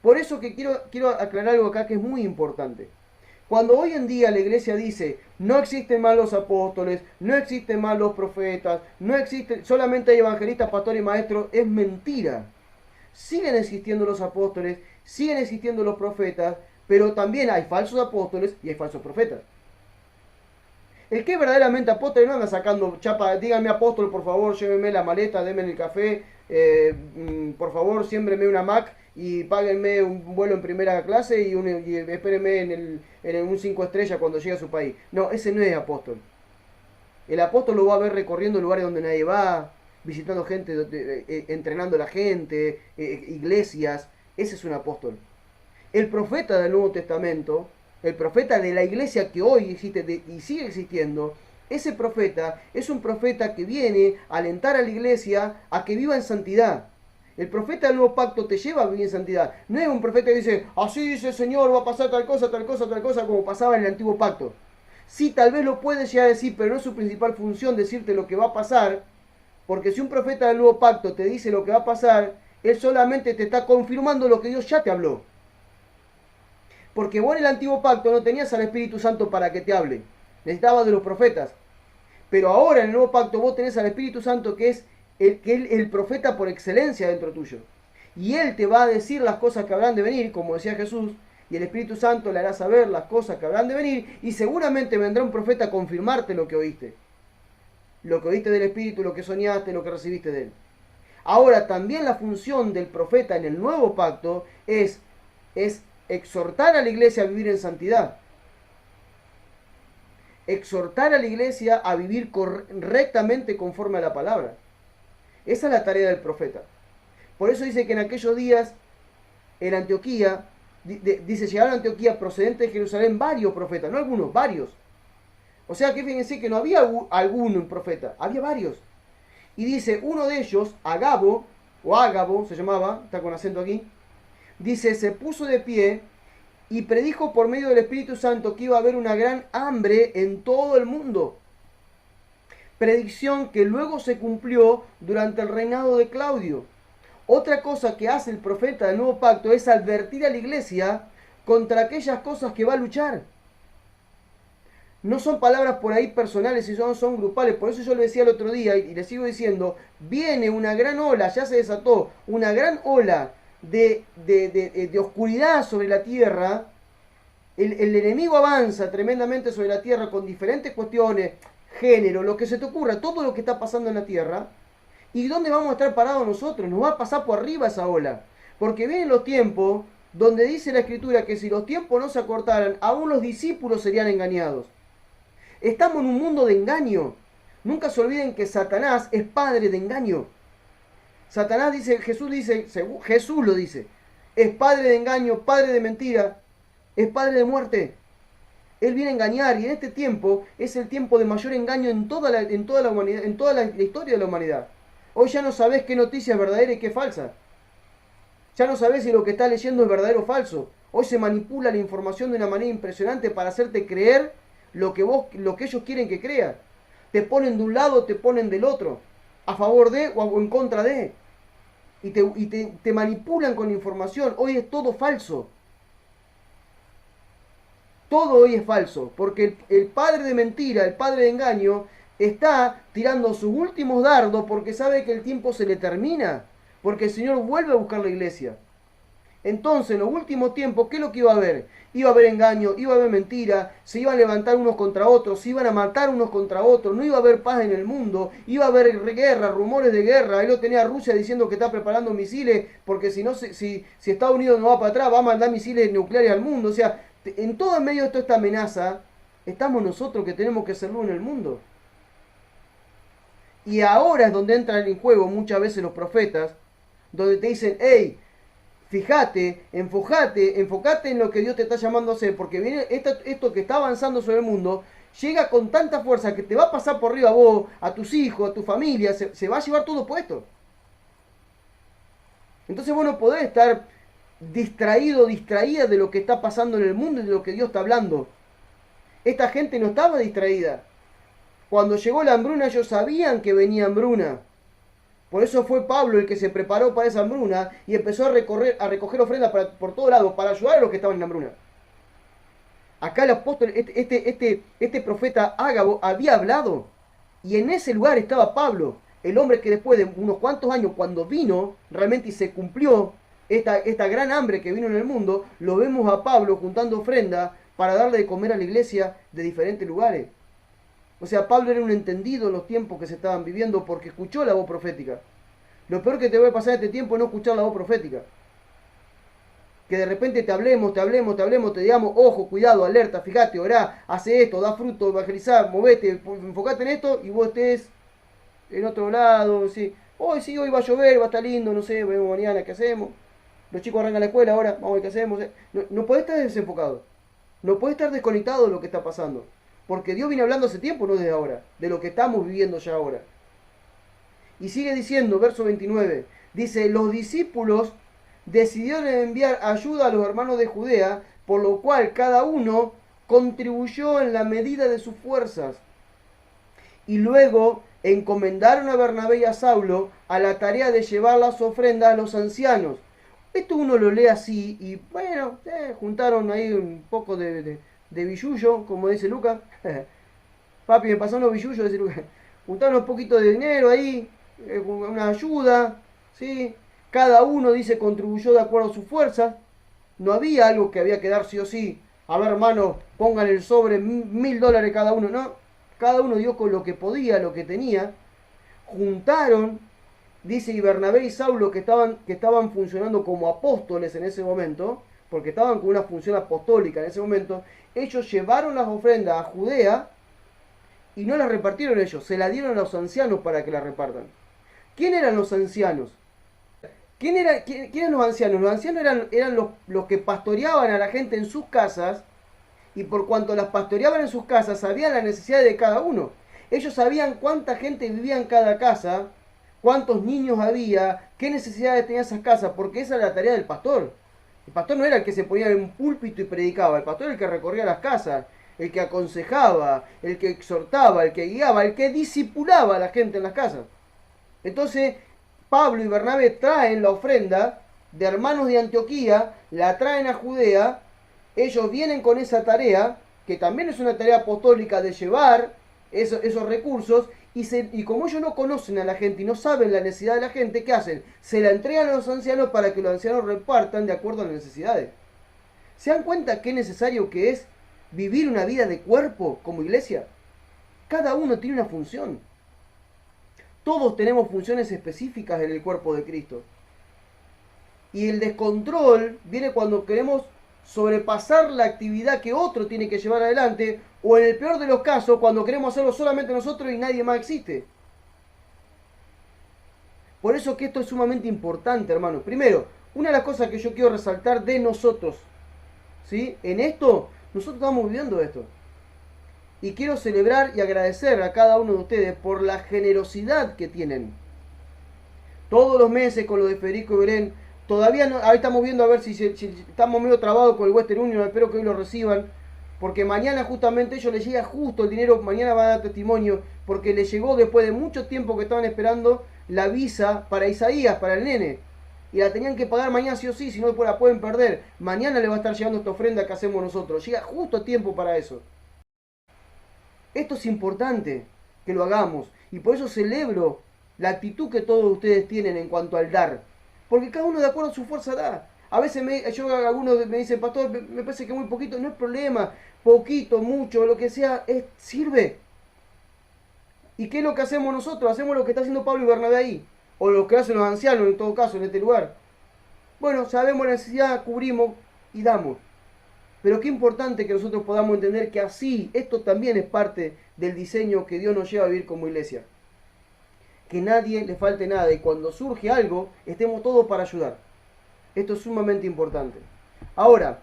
Por eso que quiero aclarar algo acá que es muy importante. Cuando hoy en día la iglesia dice, no existen más los apóstoles, no existen más los profetas, no existen, solamente hay evangelistas, pastores y maestros, es mentira. Siguen existiendo los apóstoles, siguen existiendo los profetas, pero también hay falsos apóstoles y hay falsos profetas. El que es verdaderamente apóstol no anda sacando chapa, díganme apóstol, por favor, llévenme la maleta, denme el café, por favor, siémbreme una Mac y páguenme un vuelo en primera clase y espérenme en un 5 estrellas cuando llegue a su país. No, ese no es apóstol. El apóstol lo va a ver recorriendo lugares donde nadie va, visitando gente, entrenando a la gente, iglesias. Ese es un apóstol. El profeta del Nuevo Testamento, el profeta de la iglesia que hoy existe y sigue existiendo, ese profeta es un profeta que viene a alentar a la iglesia a que viva en santidad. El profeta del nuevo pacto te lleva a vivir en santidad. No es un profeta que dice, así dice el Señor, va a pasar tal cosa, tal cosa, tal cosa, como pasaba en el antiguo pacto. Sí, tal vez lo puede llegar a decir, pero no es su principal función decirte lo que va a pasar, porque si un profeta del nuevo pacto te dice lo que va a pasar, él solamente te está confirmando lo que Dios ya te habló. Porque vos en el antiguo pacto no tenías al Espíritu Santo para que te hable. Necesitabas de los profetas. Pero ahora en el nuevo pacto vos tenés al Espíritu Santo que es el profeta por excelencia dentro tuyo. Y él te va a decir las cosas que habrán de venir, como decía Jesús, y el Espíritu Santo le hará saber las cosas que habrán de venir, y seguramente vendrá un profeta a confirmarte lo que oíste. Lo que oíste del Espíritu, lo que soñaste, lo que recibiste de él. Ahora, también la función del profeta en el nuevo pacto es exhortar a la iglesia a vivir en santidad. Exhortar a la iglesia a vivir correctamente conforme a la palabra. Esa es la tarea del profeta. Por eso dice que en aquellos días, en Antioquía, dice, llegaron a Antioquía procedentes de Jerusalén varios profetas, no algunos, varios. O sea que fíjense que no había algún profeta, había varios. Y dice, uno de ellos, Agabo, o Ágabo se llamaba, está con acento aquí, dice, se puso de pie y predijo por medio del Espíritu Santo que iba a haber una gran hambre en todo el mundo. Predicción que luego se cumplió durante el reinado de Claudio. Otra cosa que hace el profeta del nuevo pacto es advertir a la iglesia contra aquellas cosas que va a luchar. No son palabras por ahí personales, sino son grupales. Por eso yo le decía el otro día y le sigo diciendo, viene una gran ola, ya se desató, una gran ola de oscuridad sobre la tierra. El enemigo avanza tremendamente sobre la tierra con diferentes cuestiones, género, lo que se te ocurra, todo lo que está pasando en la tierra. ¿Y dónde vamos a estar parados nosotros? Nos va a pasar por arriba esa ola. Porque vienen los tiempos donde dice la Escritura que si los tiempos no se acortaran, aún los discípulos serían engañados. Estamos en un mundo de engaño. Nunca se olviden que Satanás es padre de engaño. Satanás dice, Jesús lo dice, es padre de engaño, padre de mentira, es padre de muerte. Él viene a engañar y en este tiempo es el tiempo de mayor engaño en toda la humanidad, en toda la historia de la humanidad. Hoy ya no sabés qué noticia es verdadera y qué es falsa. Ya no sabés si lo que estás leyendo es verdadero o falso. Hoy se manipula la información de una manera impresionante para hacerte creer lo que ellos quieren que creas. Te ponen de un lado, te ponen del otro, a favor de o en contra de. Y te manipulan con la información. Hoy es todo falso. Todo hoy es falso, porque el padre de mentira, el padre de engaño, está tirando sus últimos dardos porque sabe que el tiempo se le termina, porque el Señor vuelve a buscar la iglesia. Entonces, en los últimos tiempos, ¿qué es lo que iba a haber? Iba a haber engaño, iba a haber mentira, se iban a levantar unos contra otros, se iban a matar unos contra otros, no iba a haber paz en el mundo, iba a haber guerra, rumores de guerra. Ahí lo tenía Rusia diciendo que está preparando misiles, porque si Estados Unidos no va para atrás, va a mandar misiles nucleares al mundo. O sea, en todo en medio de toda esta amenaza, estamos nosotros que tenemos que ser luz en el mundo. Y ahora es donde entran en juego muchas veces los profetas, donde te dicen, hey, fíjate, enfócate en lo que Dios te está llamando a hacer, porque viene esto que está avanzando sobre el mundo, llega con tanta fuerza que te va a pasar por arriba a vos, a tus hijos, a tu familia, se va a llevar todo puesto. Entonces vos no podés estar distraída de lo que está pasando en el mundo y de lo que Dios está hablando. Esta gente no estaba distraída. Cuando llegó la hambruna, ellos sabían que venía hambruna. Por eso fue Pablo el que se preparó para esa hambruna y empezó a recoger ofrendas por todos lados para ayudar a los que estaban en hambruna. Acá el apóstol, este profeta Ágabo había hablado y en ese lugar estaba Pablo, el hombre que después de unos cuantos años, cuando vino realmente y se cumplió esta gran hambre que vino en el mundo, lo vemos a Pablo juntando ofrenda para darle de comer a la iglesia de diferentes lugares. O sea, Pablo era un entendido en los tiempos que se estaban viviendo porque escuchó la voz profética. Lo peor que te va a pasar en este tiempo es no escuchar la voz profética. Que de repente te hablemos, te digamos, ojo, cuidado, alerta, fíjate, orá, hace esto, da fruto, evangelizar, movete, enfocate en esto y vos estés en otro lado. ¿Sí? Hoy va a llover, va a estar lindo, no sé, vemos mañana qué hacemos. Los chicos arrancan la escuela ahora, vamos a ver qué hacemos. No podés estar desenfocado. No podés estar desconectado de lo que está pasando. Porque Dios viene hablando hace tiempo, no desde ahora, de lo que estamos viviendo ya ahora. Y sigue diciendo, verso 29, dice, los discípulos decidieron enviar ayuda a los hermanos de Judea, por lo cual cada uno contribuyó en la medida de sus fuerzas. Y luego encomendaron a Bernabé y a Saulo a la tarea de llevar las ofrendas a los ancianos. Esto uno lo lee así y bueno, juntaron ahí un poco de billullo, como dice Lucas. Papi, me pasó unos billullos, dice Lucas. Juntaron un poquito de dinero ahí, una ayuda, ¿sí? Cada uno, dice, contribuyó de acuerdo a su fuerza. No había algo que había que dar sí o sí. A ver, hermano, pongan el sobre $1000 cada uno. No, cada uno dio con lo que podía, lo que tenía. Juntaron, dice, y Bernabé y Saulo, que estaban funcionando como apóstoles en ese momento, porque estaban con una función apostólica en ese momento, ellos llevaron las ofrendas a Judea y no las repartieron ellos, se las dieron a los ancianos para que las repartan. ¿Quién eran los ancianos? ¿Quién eran los ancianos? Los ancianos eran los que pastoreaban a la gente en sus casas, y por cuanto las pastoreaban en sus casas, sabían la necesidad de cada uno. Ellos sabían cuánta gente vivía en cada casa, cuántos niños había, qué necesidades tenían esas casas, porque esa era la tarea del pastor. El pastor no era el que se ponía en un púlpito y predicaba, el pastor era el que recorría las casas, el que aconsejaba, el que exhortaba, el que guiaba, el que discipulaba a la gente en las casas. Entonces, Pablo y Bernabé traen la ofrenda de hermanos de Antioquía, la traen a Judea, ellos vienen con esa tarea, que también es una tarea apostólica de llevar esos recursos, y como ellos no conocen a la gente y no saben la necesidad de la gente, ¿qué hacen? Se la entregan a los ancianos para que los ancianos repartan de acuerdo a las necesidades. ¿Se dan cuenta qué necesario que es vivir una vida de cuerpo como iglesia? Cada uno tiene una función. Todos tenemos funciones específicas en el cuerpo de Cristo. Y el descontrol viene cuando queremos sobrepasar la actividad que otro tiene que llevar adelante, o en el peor de los casos, cuando queremos hacerlo solamente nosotros y nadie más existe. Por eso que esto es sumamente importante, hermano. Primero, una de las cosas que yo quiero resaltar de nosotros, ¿sí? En esto, nosotros estamos viviendo esto. Y quiero celebrar y agradecer a cada uno de ustedes por la generosidad que tienen. Todos los meses con lo de Federico y Belén, todavía no, ahí estamos viendo a ver si estamos medio trabados con el Western Union, espero que hoy lo reciban, porque mañana justamente ellos les llega justo el dinero, mañana va a dar testimonio, porque les llegó después de mucho tiempo que estaban esperando la visa para Isaías, para el nene, y la tenían que pagar mañana sí o sí, si no después la pueden perder. Mañana le va a estar llegando esta ofrenda que hacemos nosotros, llega justo a tiempo para eso. Esto es importante que lo hagamos, y por eso celebro la actitud que todos ustedes tienen en cuanto al dar. Porque cada uno de acuerdo a su fuerza da. A veces algunos me dicen, pastor, me parece que muy poquito, no es problema. Poquito, mucho, lo que sea, sirve. ¿Y qué es lo que hacemos nosotros? Hacemos lo que está haciendo Pablo y Bernabé ahí. O lo que hacen los ancianos en todo caso en este lugar. Bueno, sabemos la necesidad, cubrimos y damos. Pero qué importante que nosotros podamos entender que así, esto también es parte del diseño que Dios nos lleva a vivir como iglesia. Que nadie le falte nada y cuando surge algo, estemos todos para ayudar. Esto es sumamente importante. Ahora,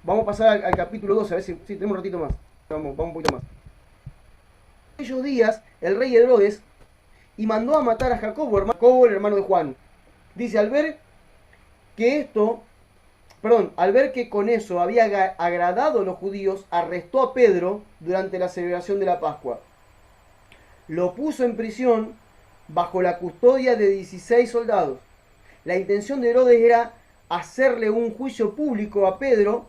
vamos a pasar al capítulo 12, a ver si tenemos un ratito más. Vamos un poquito más. En aquellos días, el rey Herodes y mandó a matar a Jacobo, el hermano de Juan. Dice, al ver que con eso había agradado a los judíos, arrestó a Pedro durante la celebración de la Pascua. Lo puso en prisión bajo la custodia de 16 soldados. La intención de Herodes era hacerle un juicio público a Pedro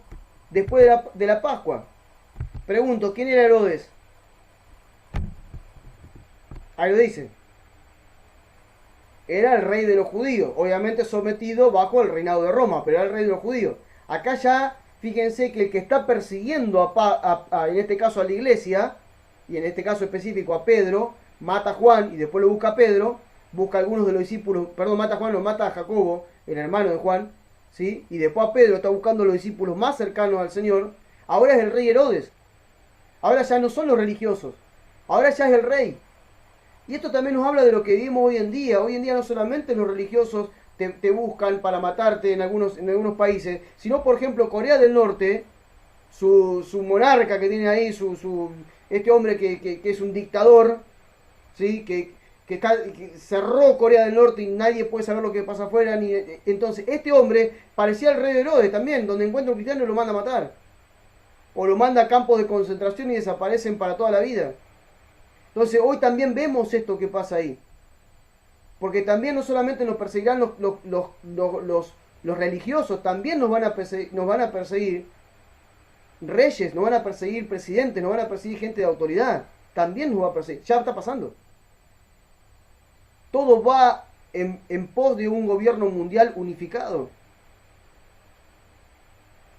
después de la Pascua. Pregunto, ¿quién era Herodes? Ahí lo dice. Era el rey de los judíos, obviamente sometido bajo el reinado de Roma, pero era el rey de los judíos. Acá ya, fíjense que el que está persiguiendo en este caso a la iglesia, y en este caso específico a Pedro, mata a Juan y después lo busca a Pedro, busca a algunos de los discípulos, mata a Juan, lo mata a Jacobo, el hermano de Juan, ¿sí? Y después a Pedro está buscando a los discípulos más cercanos al Señor. Ahora es el rey Herodes. Ahora ya no son los religiosos, ahora ya es el rey. Y esto también nos habla de lo que vivimos hoy en día. Hoy en día no solamente los religiosos te buscan para matarte en algunos países, sino por ejemplo Corea del Norte, su monarca que tiene ahí, este hombre que es un dictador, ¿sí? que cerró Corea del Norte y nadie puede saber lo que pasa afuera. Entonces este hombre parecía el rey de Herodes también, donde encuentra un cristiano y lo manda a matar. O lo manda a campos de concentración y desaparecen para toda la vida. Entonces hoy también vemos esto que pasa ahí. Porque también no solamente nos perseguirán los religiosos, también nos van a perseguir reyes, nos van a perseguir presidentes, nos van a perseguir gente de autoridad. También nos va a perseguir. Ya está pasando. Todo va en pos de un gobierno mundial unificado.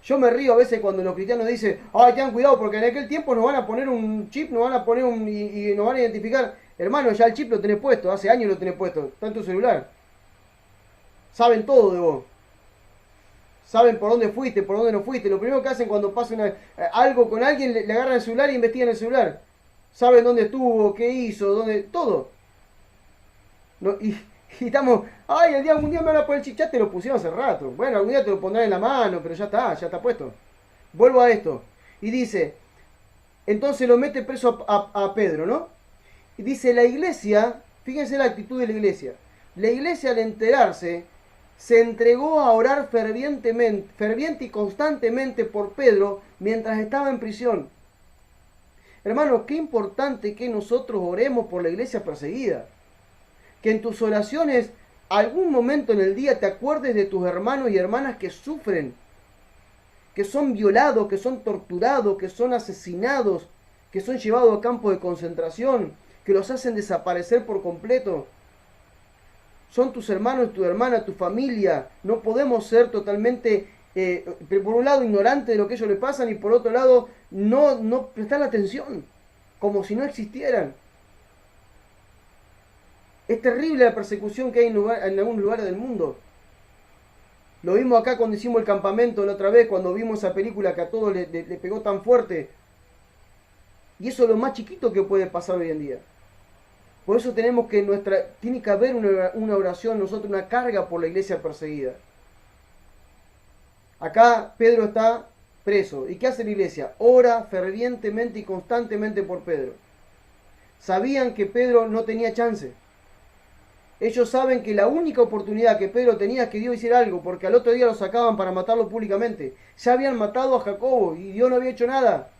Yo me río a veces cuando los cristianos dicen, ay, tengan cuidado porque en aquel tiempo nos van a poner un chip, nos van a poner y nos van a identificar. Hermano, ya el chip lo tenés puesto, hace años lo tenés puesto, está en tu celular. Saben todo de vos. Saben por dónde fuiste, por dónde no fuiste. Lo primero que hacen cuando pasa algo con alguien, le agarran el celular e investigan el celular. Saben dónde estuvo, qué hizo, dónde, todo. No, y estamos, ay, algún día me van a poner el chip, ya te lo pusieron hace rato. Bueno, algún día te lo pondrán en la mano, pero ya está puesto. Vuelvo a esto. Y dice, entonces lo mete preso a Pedro, ¿no? Y dice, la iglesia, fíjense la actitud de la iglesia. La iglesia al enterarse, se entregó a orar ferviente y constantemente por Pedro mientras estaba en prisión. Hermanos, qué importante que nosotros oremos por la iglesia perseguida. Que en tus oraciones, algún momento en el día te acuerdes de tus hermanos y hermanas que sufren, que son violados, que son torturados, que son asesinados, que son llevados a campos de concentración, que los hacen desaparecer por completo. Son tus hermanos, tu hermana, tu familia. No podemos ser totalmente, por un lado, ignorantes de lo que a ellos les pasan y por otro lado, no prestar atención, como si no existieran. Es terrible la persecución que hay en algunos lugares del mundo. Lo vimos acá cuando hicimos el campamento la otra vez, cuando vimos esa película que a todos le pegó tan fuerte. Y eso es lo más chiquito que puede pasar hoy en día. Por eso tenemos que tiene que haber una oración, nosotros una carga por la iglesia perseguida. Acá Pedro está preso. ¿Y qué hace la iglesia? Ora fervientemente y constantemente por Pedro. Sabían que Pedro no tenía chance. Ellos saben que la única oportunidad que Pedro tenía es que Dios hiciera algo, porque al otro día lo sacaban para matarlo públicamente. Ya habían matado a Jacobo y Dios no había hecho nada.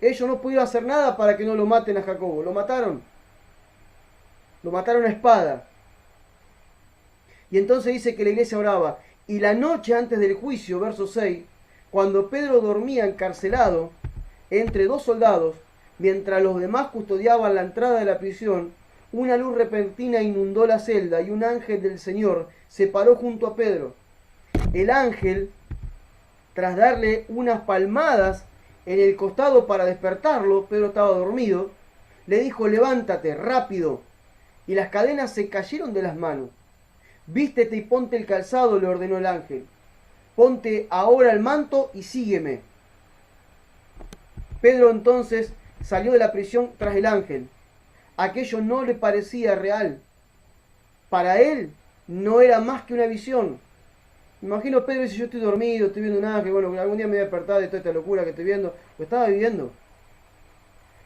Ellos no pudieron hacer nada para que no lo maten a Jacobo. Lo mataron. Lo mataron a espada. Y entonces dice que la iglesia oraba. Y la noche antes del juicio, verso 6, cuando Pedro dormía encarcelado entre dos soldados, mientras los demás custodiaban la entrada de la prisión, una luz repentina inundó la celda y un ángel del Señor se paró junto a Pedro. El ángel, tras darle unas palmadas en el costado para despertarlo, Pedro estaba dormido, le dijo: levántate, rápido. Y las cadenas se cayeron de las manos. Vístete y ponte el calzado, le ordenó el ángel. Ponte ahora el manto y sígueme. Pedro entonces salió de la prisión tras el ángel. Aquello no le parecía real. Para él no era más que una visión. Imagino Pedro dice: yo estoy dormido, estoy viendo un ángel, bueno, algún día me voy a despertar de toda esta locura que estoy viendo. Lo estaba viviendo.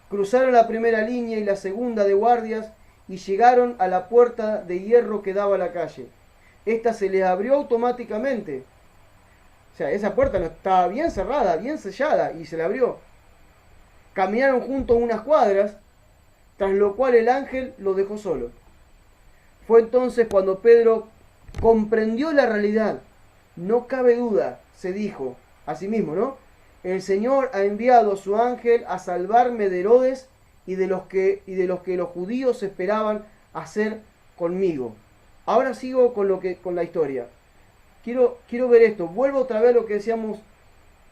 Cruzaron la primera línea y la segunda de guardias y llegaron a la puerta de hierro que daba a la calle. Esta se les abrió automáticamente. O sea, esa puerta no estaba bien cerrada, bien sellada, y se la abrió. Caminaron juntos unas cuadras, tras lo cual el ángel lo dejó solo. Fue entonces cuando Pedro comprendió la realidad. No cabe duda, se dijo a sí mismo, ¿no? El Señor ha enviado a su ángel a salvarme de Herodes y de los que los judíos esperaban hacer conmigo. Ahora sigo con la historia. Quiero ver esto. Vuelvo otra vez a lo que decíamos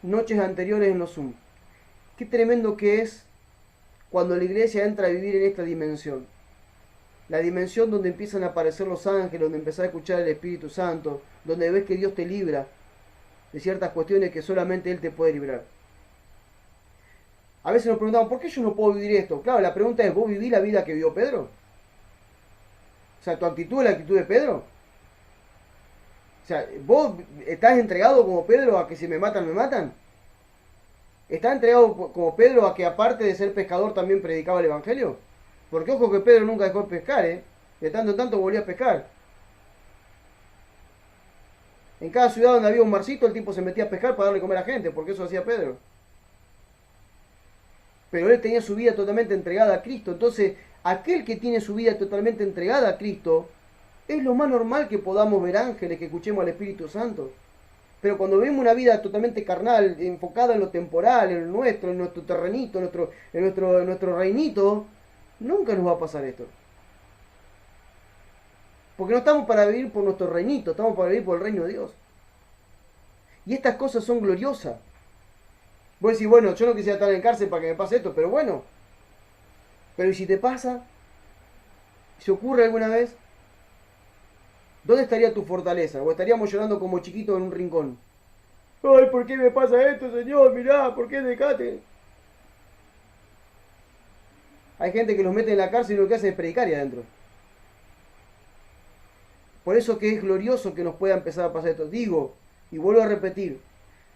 noches anteriores en los Zoom. Qué tremendo que es cuando la iglesia entra a vivir en esta dimensión. La dimensión donde empiezan a aparecer los ángeles, donde empezás a escuchar el Espíritu Santo, donde ves que Dios te libra de ciertas cuestiones que solamente Él te puede librar. A veces nos preguntamos: ¿por qué yo no puedo vivir esto? Claro, la pregunta es: ¿vos vivís la vida que vivió Pedro? O sea, ¿tu actitud es la actitud de Pedro? O sea, ¿vos estás entregado como Pedro a que si me matan, me matan? ¿Estás entregado como Pedro a que aparte de ser pescador también predicaba el Evangelio? Porque ojo que Pedro nunca dejó de pescar, ¿eh? De tanto en tanto volvía a pescar. En cada ciudad donde había un marcito, el tipo se metía a pescar para darle a comer a gente, porque eso hacía Pedro. Pero él tenía su vida totalmente entregada a Cristo. Entonces, aquel que tiene su vida totalmente entregada a Cristo, es lo más normal que podamos ver ángeles, que escuchemos al Espíritu Santo. Pero cuando vemos una vida totalmente carnal, enfocada en lo temporal, en nuestro terrenito, en nuestro reinito, nunca nos va a pasar esto. Porque no estamos para vivir por nuestro reinito, estamos para vivir por el reino de Dios. Y estas cosas son gloriosas. Vos decís: bueno, yo no quisiera estar en cárcel para que me pase esto, pero bueno. Pero ¿y si te pasa? ¿Se ocurre alguna vez? ¿Dónde estaría tu fortaleza? ¿O estaríamos llorando como chiquitos en un rincón? Ay, ¿por qué me pasa esto, Señor? Mirá, ¿por qué dejate? Hay gente que los mete en la cárcel y lo que hace es predicar ahí adentro. Por eso que es glorioso que nos pueda empezar a pasar esto. Digo, y vuelvo a repetir,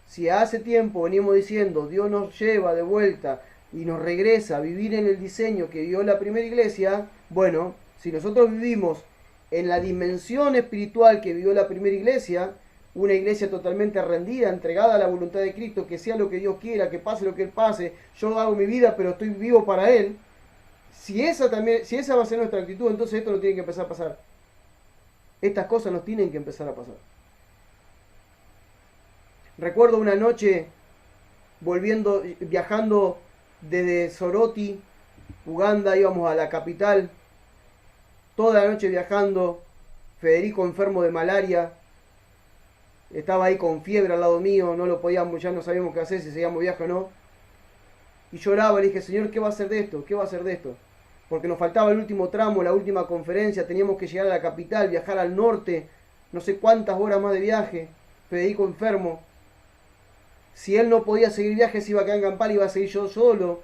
si hace tiempo venimos diciendo Dios nos lleva de vuelta y nos regresa a vivir en el diseño que dio la primera iglesia, bueno, si nosotros vivimos en la dimensión espiritual que vivió la primera iglesia, una iglesia totalmente rendida, entregada a la voluntad de Cristo, que sea lo que Dios quiera, que pase lo que Él pase, yo hago mi vida pero estoy vivo para Él. Si esa va a ser nuestra actitud, entonces esto no tiene que empezar a pasar. Estas cosas nos tienen que empezar a pasar. Recuerdo una noche viajando desde Soroti, Uganda, íbamos a la capital, toda la noche viajando, Federico enfermo de malaria, estaba ahí con fiebre al lado mío, no lo podíamos, ya no sabíamos qué hacer, si seguíamos viaje o no, y lloraba, le dije: Señor, ¿qué va a hacer de esto? ¿Qué va a hacer de esto? Porque nos faltaba el último tramo, la última conferencia, teníamos que llegar a la capital, viajar al norte, no sé cuántas horas más de viaje, Federico enfermo. Si él no podía seguir viaje, se iba a quedar en Kampala, iba a seguir yo solo.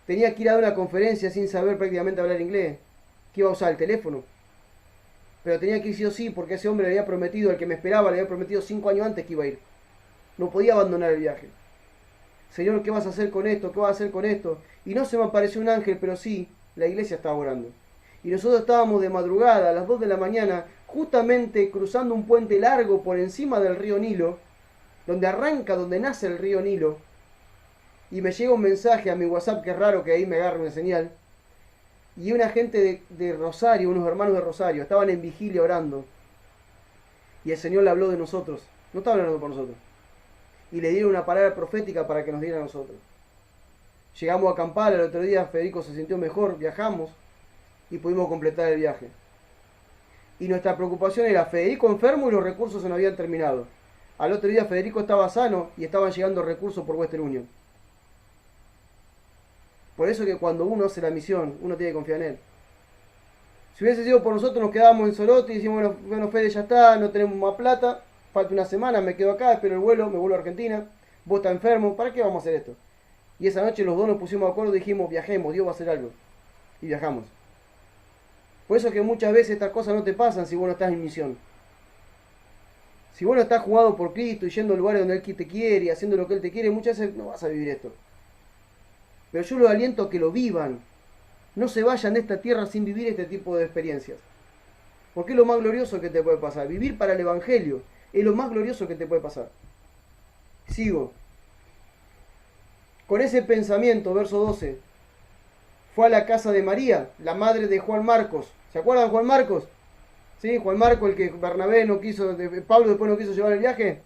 Tenía que ir a dar una conferencia sin saber prácticamente hablar inglés. Que iba a usar el teléfono. Pero tenía que ir sí o sí, porque ese hombre le había prometido, al que me esperaba, le había prometido 5 años antes que iba a ir. No podía abandonar el viaje. Señor, ¿qué vas a hacer con esto? ¿Qué vas a hacer con esto? Y no se me apareció un ángel, pero sí, la iglesia estaba orando. Y nosotros estábamos de madrugada, a las 2 de la mañana, justamente cruzando un puente largo por encima del río Nilo, donde nace el río Nilo, y me llega un mensaje a mi WhatsApp, que es raro que ahí me agarre una señal, y una gente de Rosario, unos hermanos de Rosario, estaban en vigilia orando, y el Señor le habló de nosotros, no estaba hablando por nosotros, y le dieron una palabra profética para que nos diera a nosotros. Llegamos a Kampala, el otro día Federico se sintió mejor, viajamos, y pudimos completar el viaje. Y nuestra preocupación era Federico enfermo y los recursos se nos habían terminado. Al otro día Federico estaba sano y estaban llegando recursos por Western Union. Por eso que cuando uno hace la misión, uno tiene que confiar en él. Si hubiese sido por nosotros, nos quedábamos en Sorote y decimos, bueno, Fede, ya está, no tenemos más plata, falta una semana, me quedo acá, espero el vuelo, me vuelvo a Argentina, vos estás enfermo, ¿para qué vamos a hacer esto? Y esa noche los dos nos pusimos de acuerdo y dijimos, viajemos, Dios va a hacer algo. Y viajamos. Por eso que muchas veces estas cosas no te pasan si vos no estás en misión. Si vos no estás jugado por Cristo y yendo a lugares donde Él te quiere y haciendo lo que Él te quiere, muchas veces no vas a vivir esto. Pero yo los aliento a que lo vivan. No se vayan de esta tierra sin vivir este tipo de experiencias. Porque es lo más glorioso que te puede pasar. Vivir para el Evangelio es lo más glorioso que te puede pasar. Sigo. Con ese pensamiento, verso 12, fue a la casa de María, la madre de Juan Marcos. ¿Se acuerdan de Juan Marcos? ¿Sí? Juan Marcos, el que Bernabé no quiso, Pablo después no quiso llevar el viaje,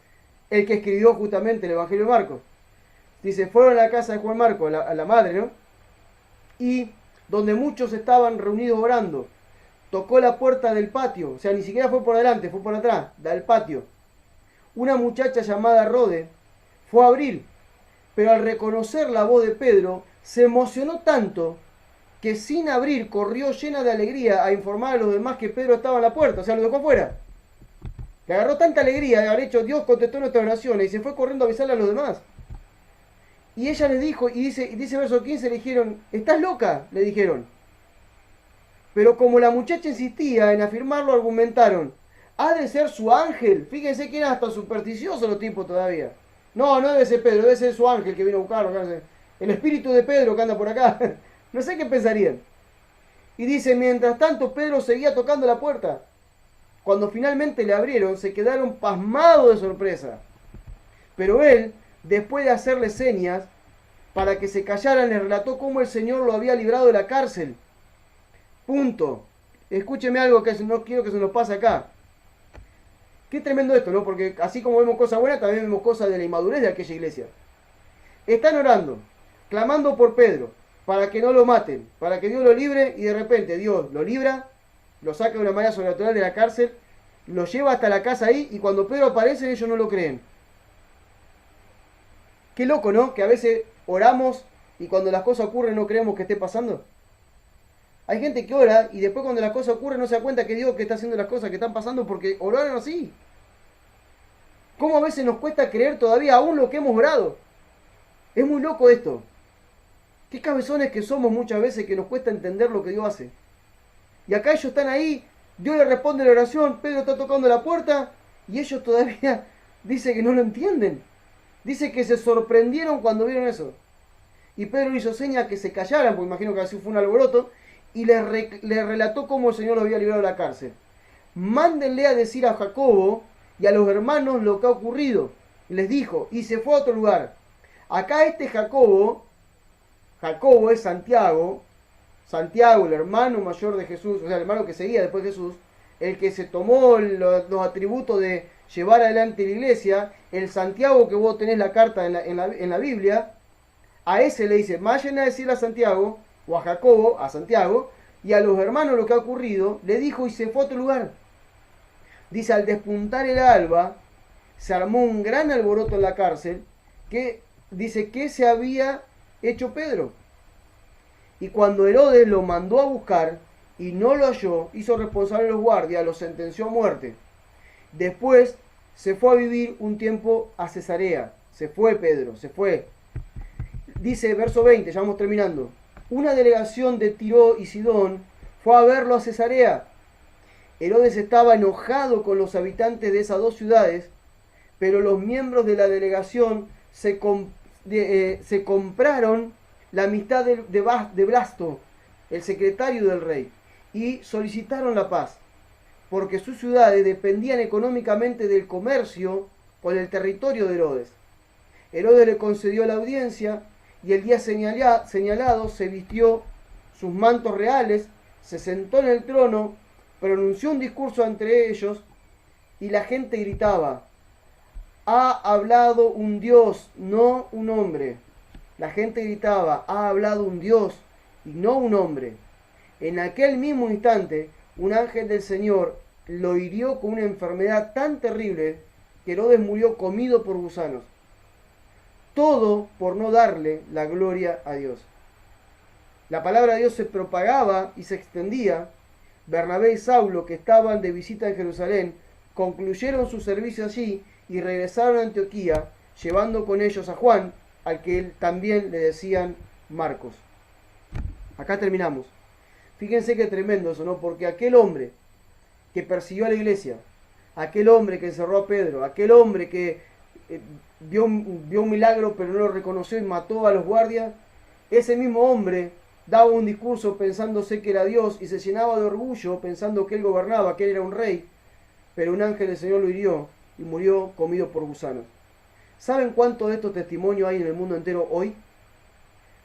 el que escribió justamente el Evangelio de Marcos. Dice, fueron a la casa de Juan Marcos, a la madre, ¿no? Y donde muchos estaban reunidos orando, tocó la puerta del patio, o sea, ni siquiera fue por delante, fue por atrás, del patio. Una muchacha llamada Rode fue a abrir, pero al reconocer la voz de Pedro, se emocionó tanto que sin abrir corrió llena de alegría a informar a los demás que Pedro estaba en la puerta, o sea, lo dejó afuera. Le agarró tanta alegría de haber hecho, Dios contestó nuestras oraciones y se fue corriendo a avisarle a los demás. Y ella les dijo, y dice verso 15, le dijeron, ¿estás loca? Le dijeron. Pero como la muchacha insistía en afirmarlo, argumentaron, ha de ser su ángel. Fíjense que eran hasta supersticiosos los tipos todavía. No debe ser Pedro, debe ser su ángel que vino a buscarlo. El espíritu de Pedro que anda por acá. No sé qué pensarían. Y dice, mientras tanto Pedro seguía tocando la puerta. Cuando finalmente le abrieron, se quedaron pasmados de sorpresa. Pero él, después de hacerle señas para que se callaran, le relató cómo el Señor lo había librado de la cárcel. Punto. Escúcheme algo que no quiero que se nos pase acá. Qué tremendo esto, ¿no? Porque así como vemos cosas buenas, también vemos cosas de la inmadurez de aquella iglesia. Están orando, clamando por Pedro, para que no lo maten, para que Dios lo libre, y de repente Dios lo libra, lo saca de una manera sobrenatural de la cárcel, lo lleva hasta la casa ahí, y cuando Pedro aparece ellos no lo creen. Qué loco, ¿no? Que a veces oramos y cuando las cosas ocurren no creemos que esté pasando. Hay gente que ora y después cuando las cosas ocurren no se da cuenta que Dios que está haciendo las cosas que están pasando porque oraron así. ¿Cómo a veces nos cuesta creer todavía aún lo que hemos orado? Es muy loco esto. Qué cabezones que somos muchas veces que nos cuesta entender lo que Dios hace. Y acá ellos están ahí, Dios le responde la oración, Pedro está tocando la puerta y ellos todavía dicen que no lo entienden. Dice que se sorprendieron cuando vieron eso. Y Pedro hizo seña que se callaran, porque imagino que así fue un alboroto, y le relató cómo el Señor lo había librado de la cárcel. Mándenle a decir a Jacobo y a los hermanos lo que ha ocurrido. Les dijo, y se fue a otro lugar. Acá este Jacobo es Santiago, el hermano mayor de Jesús, o sea, el hermano que seguía después de Jesús, el que se tomó los atributos de llevar adelante la iglesia, el Santiago que vos tenés la carta en la Biblia, a ese le dice, vayan a decirle a Santiago, o a Jacobo, a Santiago, y a los hermanos lo que ha ocurrido, le dijo y se fue a otro lugar. Dice, al despuntar el alba, se armó un gran alboroto en la cárcel, que dice que se había hecho Pedro. Y cuando Herodes lo mandó a buscar, y no lo halló, hizo responsable a los guardias, los sentenció a muerte. Después se fue a vivir un tiempo a Cesarea. Se fue Pedro, se fue. Dice, verso 20, ya vamos terminando. Una delegación de Tiro y Sidón fue a verlo a Cesarea. Herodes estaba enojado con los habitantes de esas dos ciudades, pero los miembros de la delegación se compraron la amistad de Blasto, el secretario del rey, y solicitaron la paz, porque sus ciudades dependían económicamente del comercio con el territorio de Herodes. Herodes le concedió la audiencia y el día señalado se vistió sus mantos reales, se sentó en el trono, pronunció un discurso entre ellos y la gente gritaba: ha hablado un Dios, no un hombre. La gente gritaba: ha hablado un Dios y no un hombre. En aquel mismo instante, un ángel del Señor lo hirió con una enfermedad tan terrible que Herodes murió comido por gusanos. Todo por no darle la gloria a Dios. La palabra de Dios se propagaba y se extendía. Bernabé y Saulo, que estaban de visita en Jerusalén, concluyeron su servicio allí y regresaron a Antioquía, llevando con ellos a Juan, al que también le decían Marcos. Acá terminamos. Fíjense qué tremendo eso, ¿no? Porque aquel hombre que persiguió a la iglesia, aquel hombre que encerró a Pedro, aquel hombre que vio un milagro pero no lo reconoció y mató a los guardias, ese mismo hombre daba un discurso pensándose que era Dios y se llenaba de orgullo pensando que él gobernaba, que él era un rey, pero un ángel del Señor lo hirió y murió comido por gusanos. ¿Saben cuánto de estos testimonios hay en el mundo entero hoy?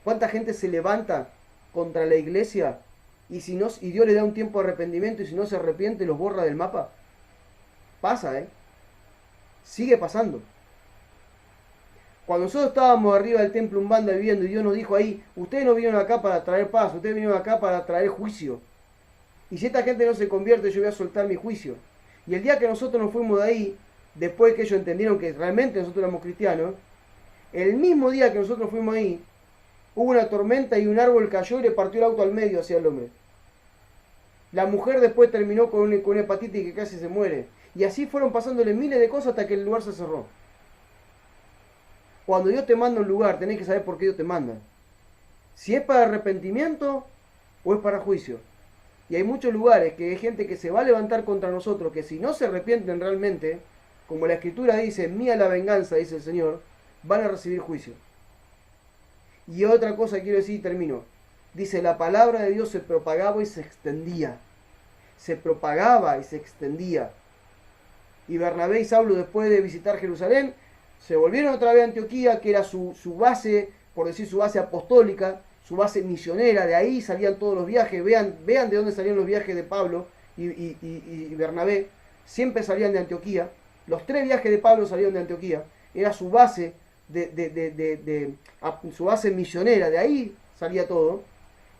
¿Cuánta gente se levanta contra la iglesia y Dios le da un tiempo de arrepentimiento y si no se arrepiente los borra del mapa? Pasa, sigue pasando. Cuando nosotros estábamos arriba del templo Umbanda viviendo y Dios nos dijo ahí: ustedes no vinieron acá para traer paz, ustedes vinieron acá para traer juicio. Y si esta gente no se convierte, yo voy a soltar mi juicio. Y el día que nosotros nos fuimos de ahí, después que ellos entendieron que realmente nosotros éramos cristianos, el mismo día que nosotros fuimos ahí, hubo una tormenta y un árbol cayó y le partió el auto al medio hacia el hombre. La mujer después terminó con una hepatitis que casi se muere. Y así fueron pasándole miles de cosas hasta que el lugar se cerró. Cuando Dios te manda a un lugar, tenés que saber por qué Dios te manda. Si es para arrepentimiento o es para juicio. Y hay muchos lugares que hay gente que se va a levantar contra nosotros, que si no se arrepienten realmente, como la Escritura dice: mía la venganza, dice el Señor, van a recibir juicio. Y otra cosa quiero decir y termino. Dice, la palabra de Dios se propagaba y se extendía. Se propagaba y se extendía. Y Bernabé y Saulo, después de visitar Jerusalén, se volvieron otra vez a Antioquía, que era su base, por decir su base apostólica, su base misionera. De ahí salían todos los viajes. Vean de dónde salían los viajes de Pablo y Bernabé. Siempre salían de Antioquía. Los 3 viajes de Pablo salieron de Antioquía. Era su base su base misionera. De ahí salía todo.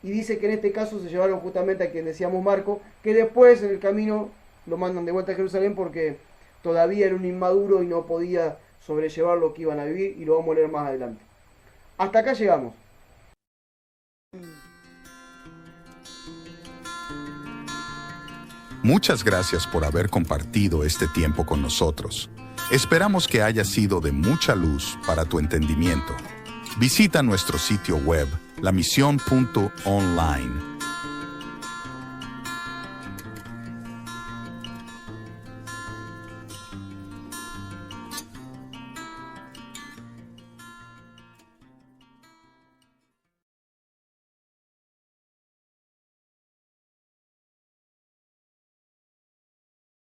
Y dice que en este caso se llevaron justamente a quien decíamos Marco, que después en el camino lo mandan de vuelta a Jerusalén porque todavía era un inmaduro y no podía sobrellevar lo que iban a vivir, y lo vamos a leer más adelante. Hasta acá llegamos. Muchas gracias por haber compartido este tiempo con nosotros. Esperamos que haya sido de mucha luz para tu entendimiento. Visita nuestro sitio web, lamision.online,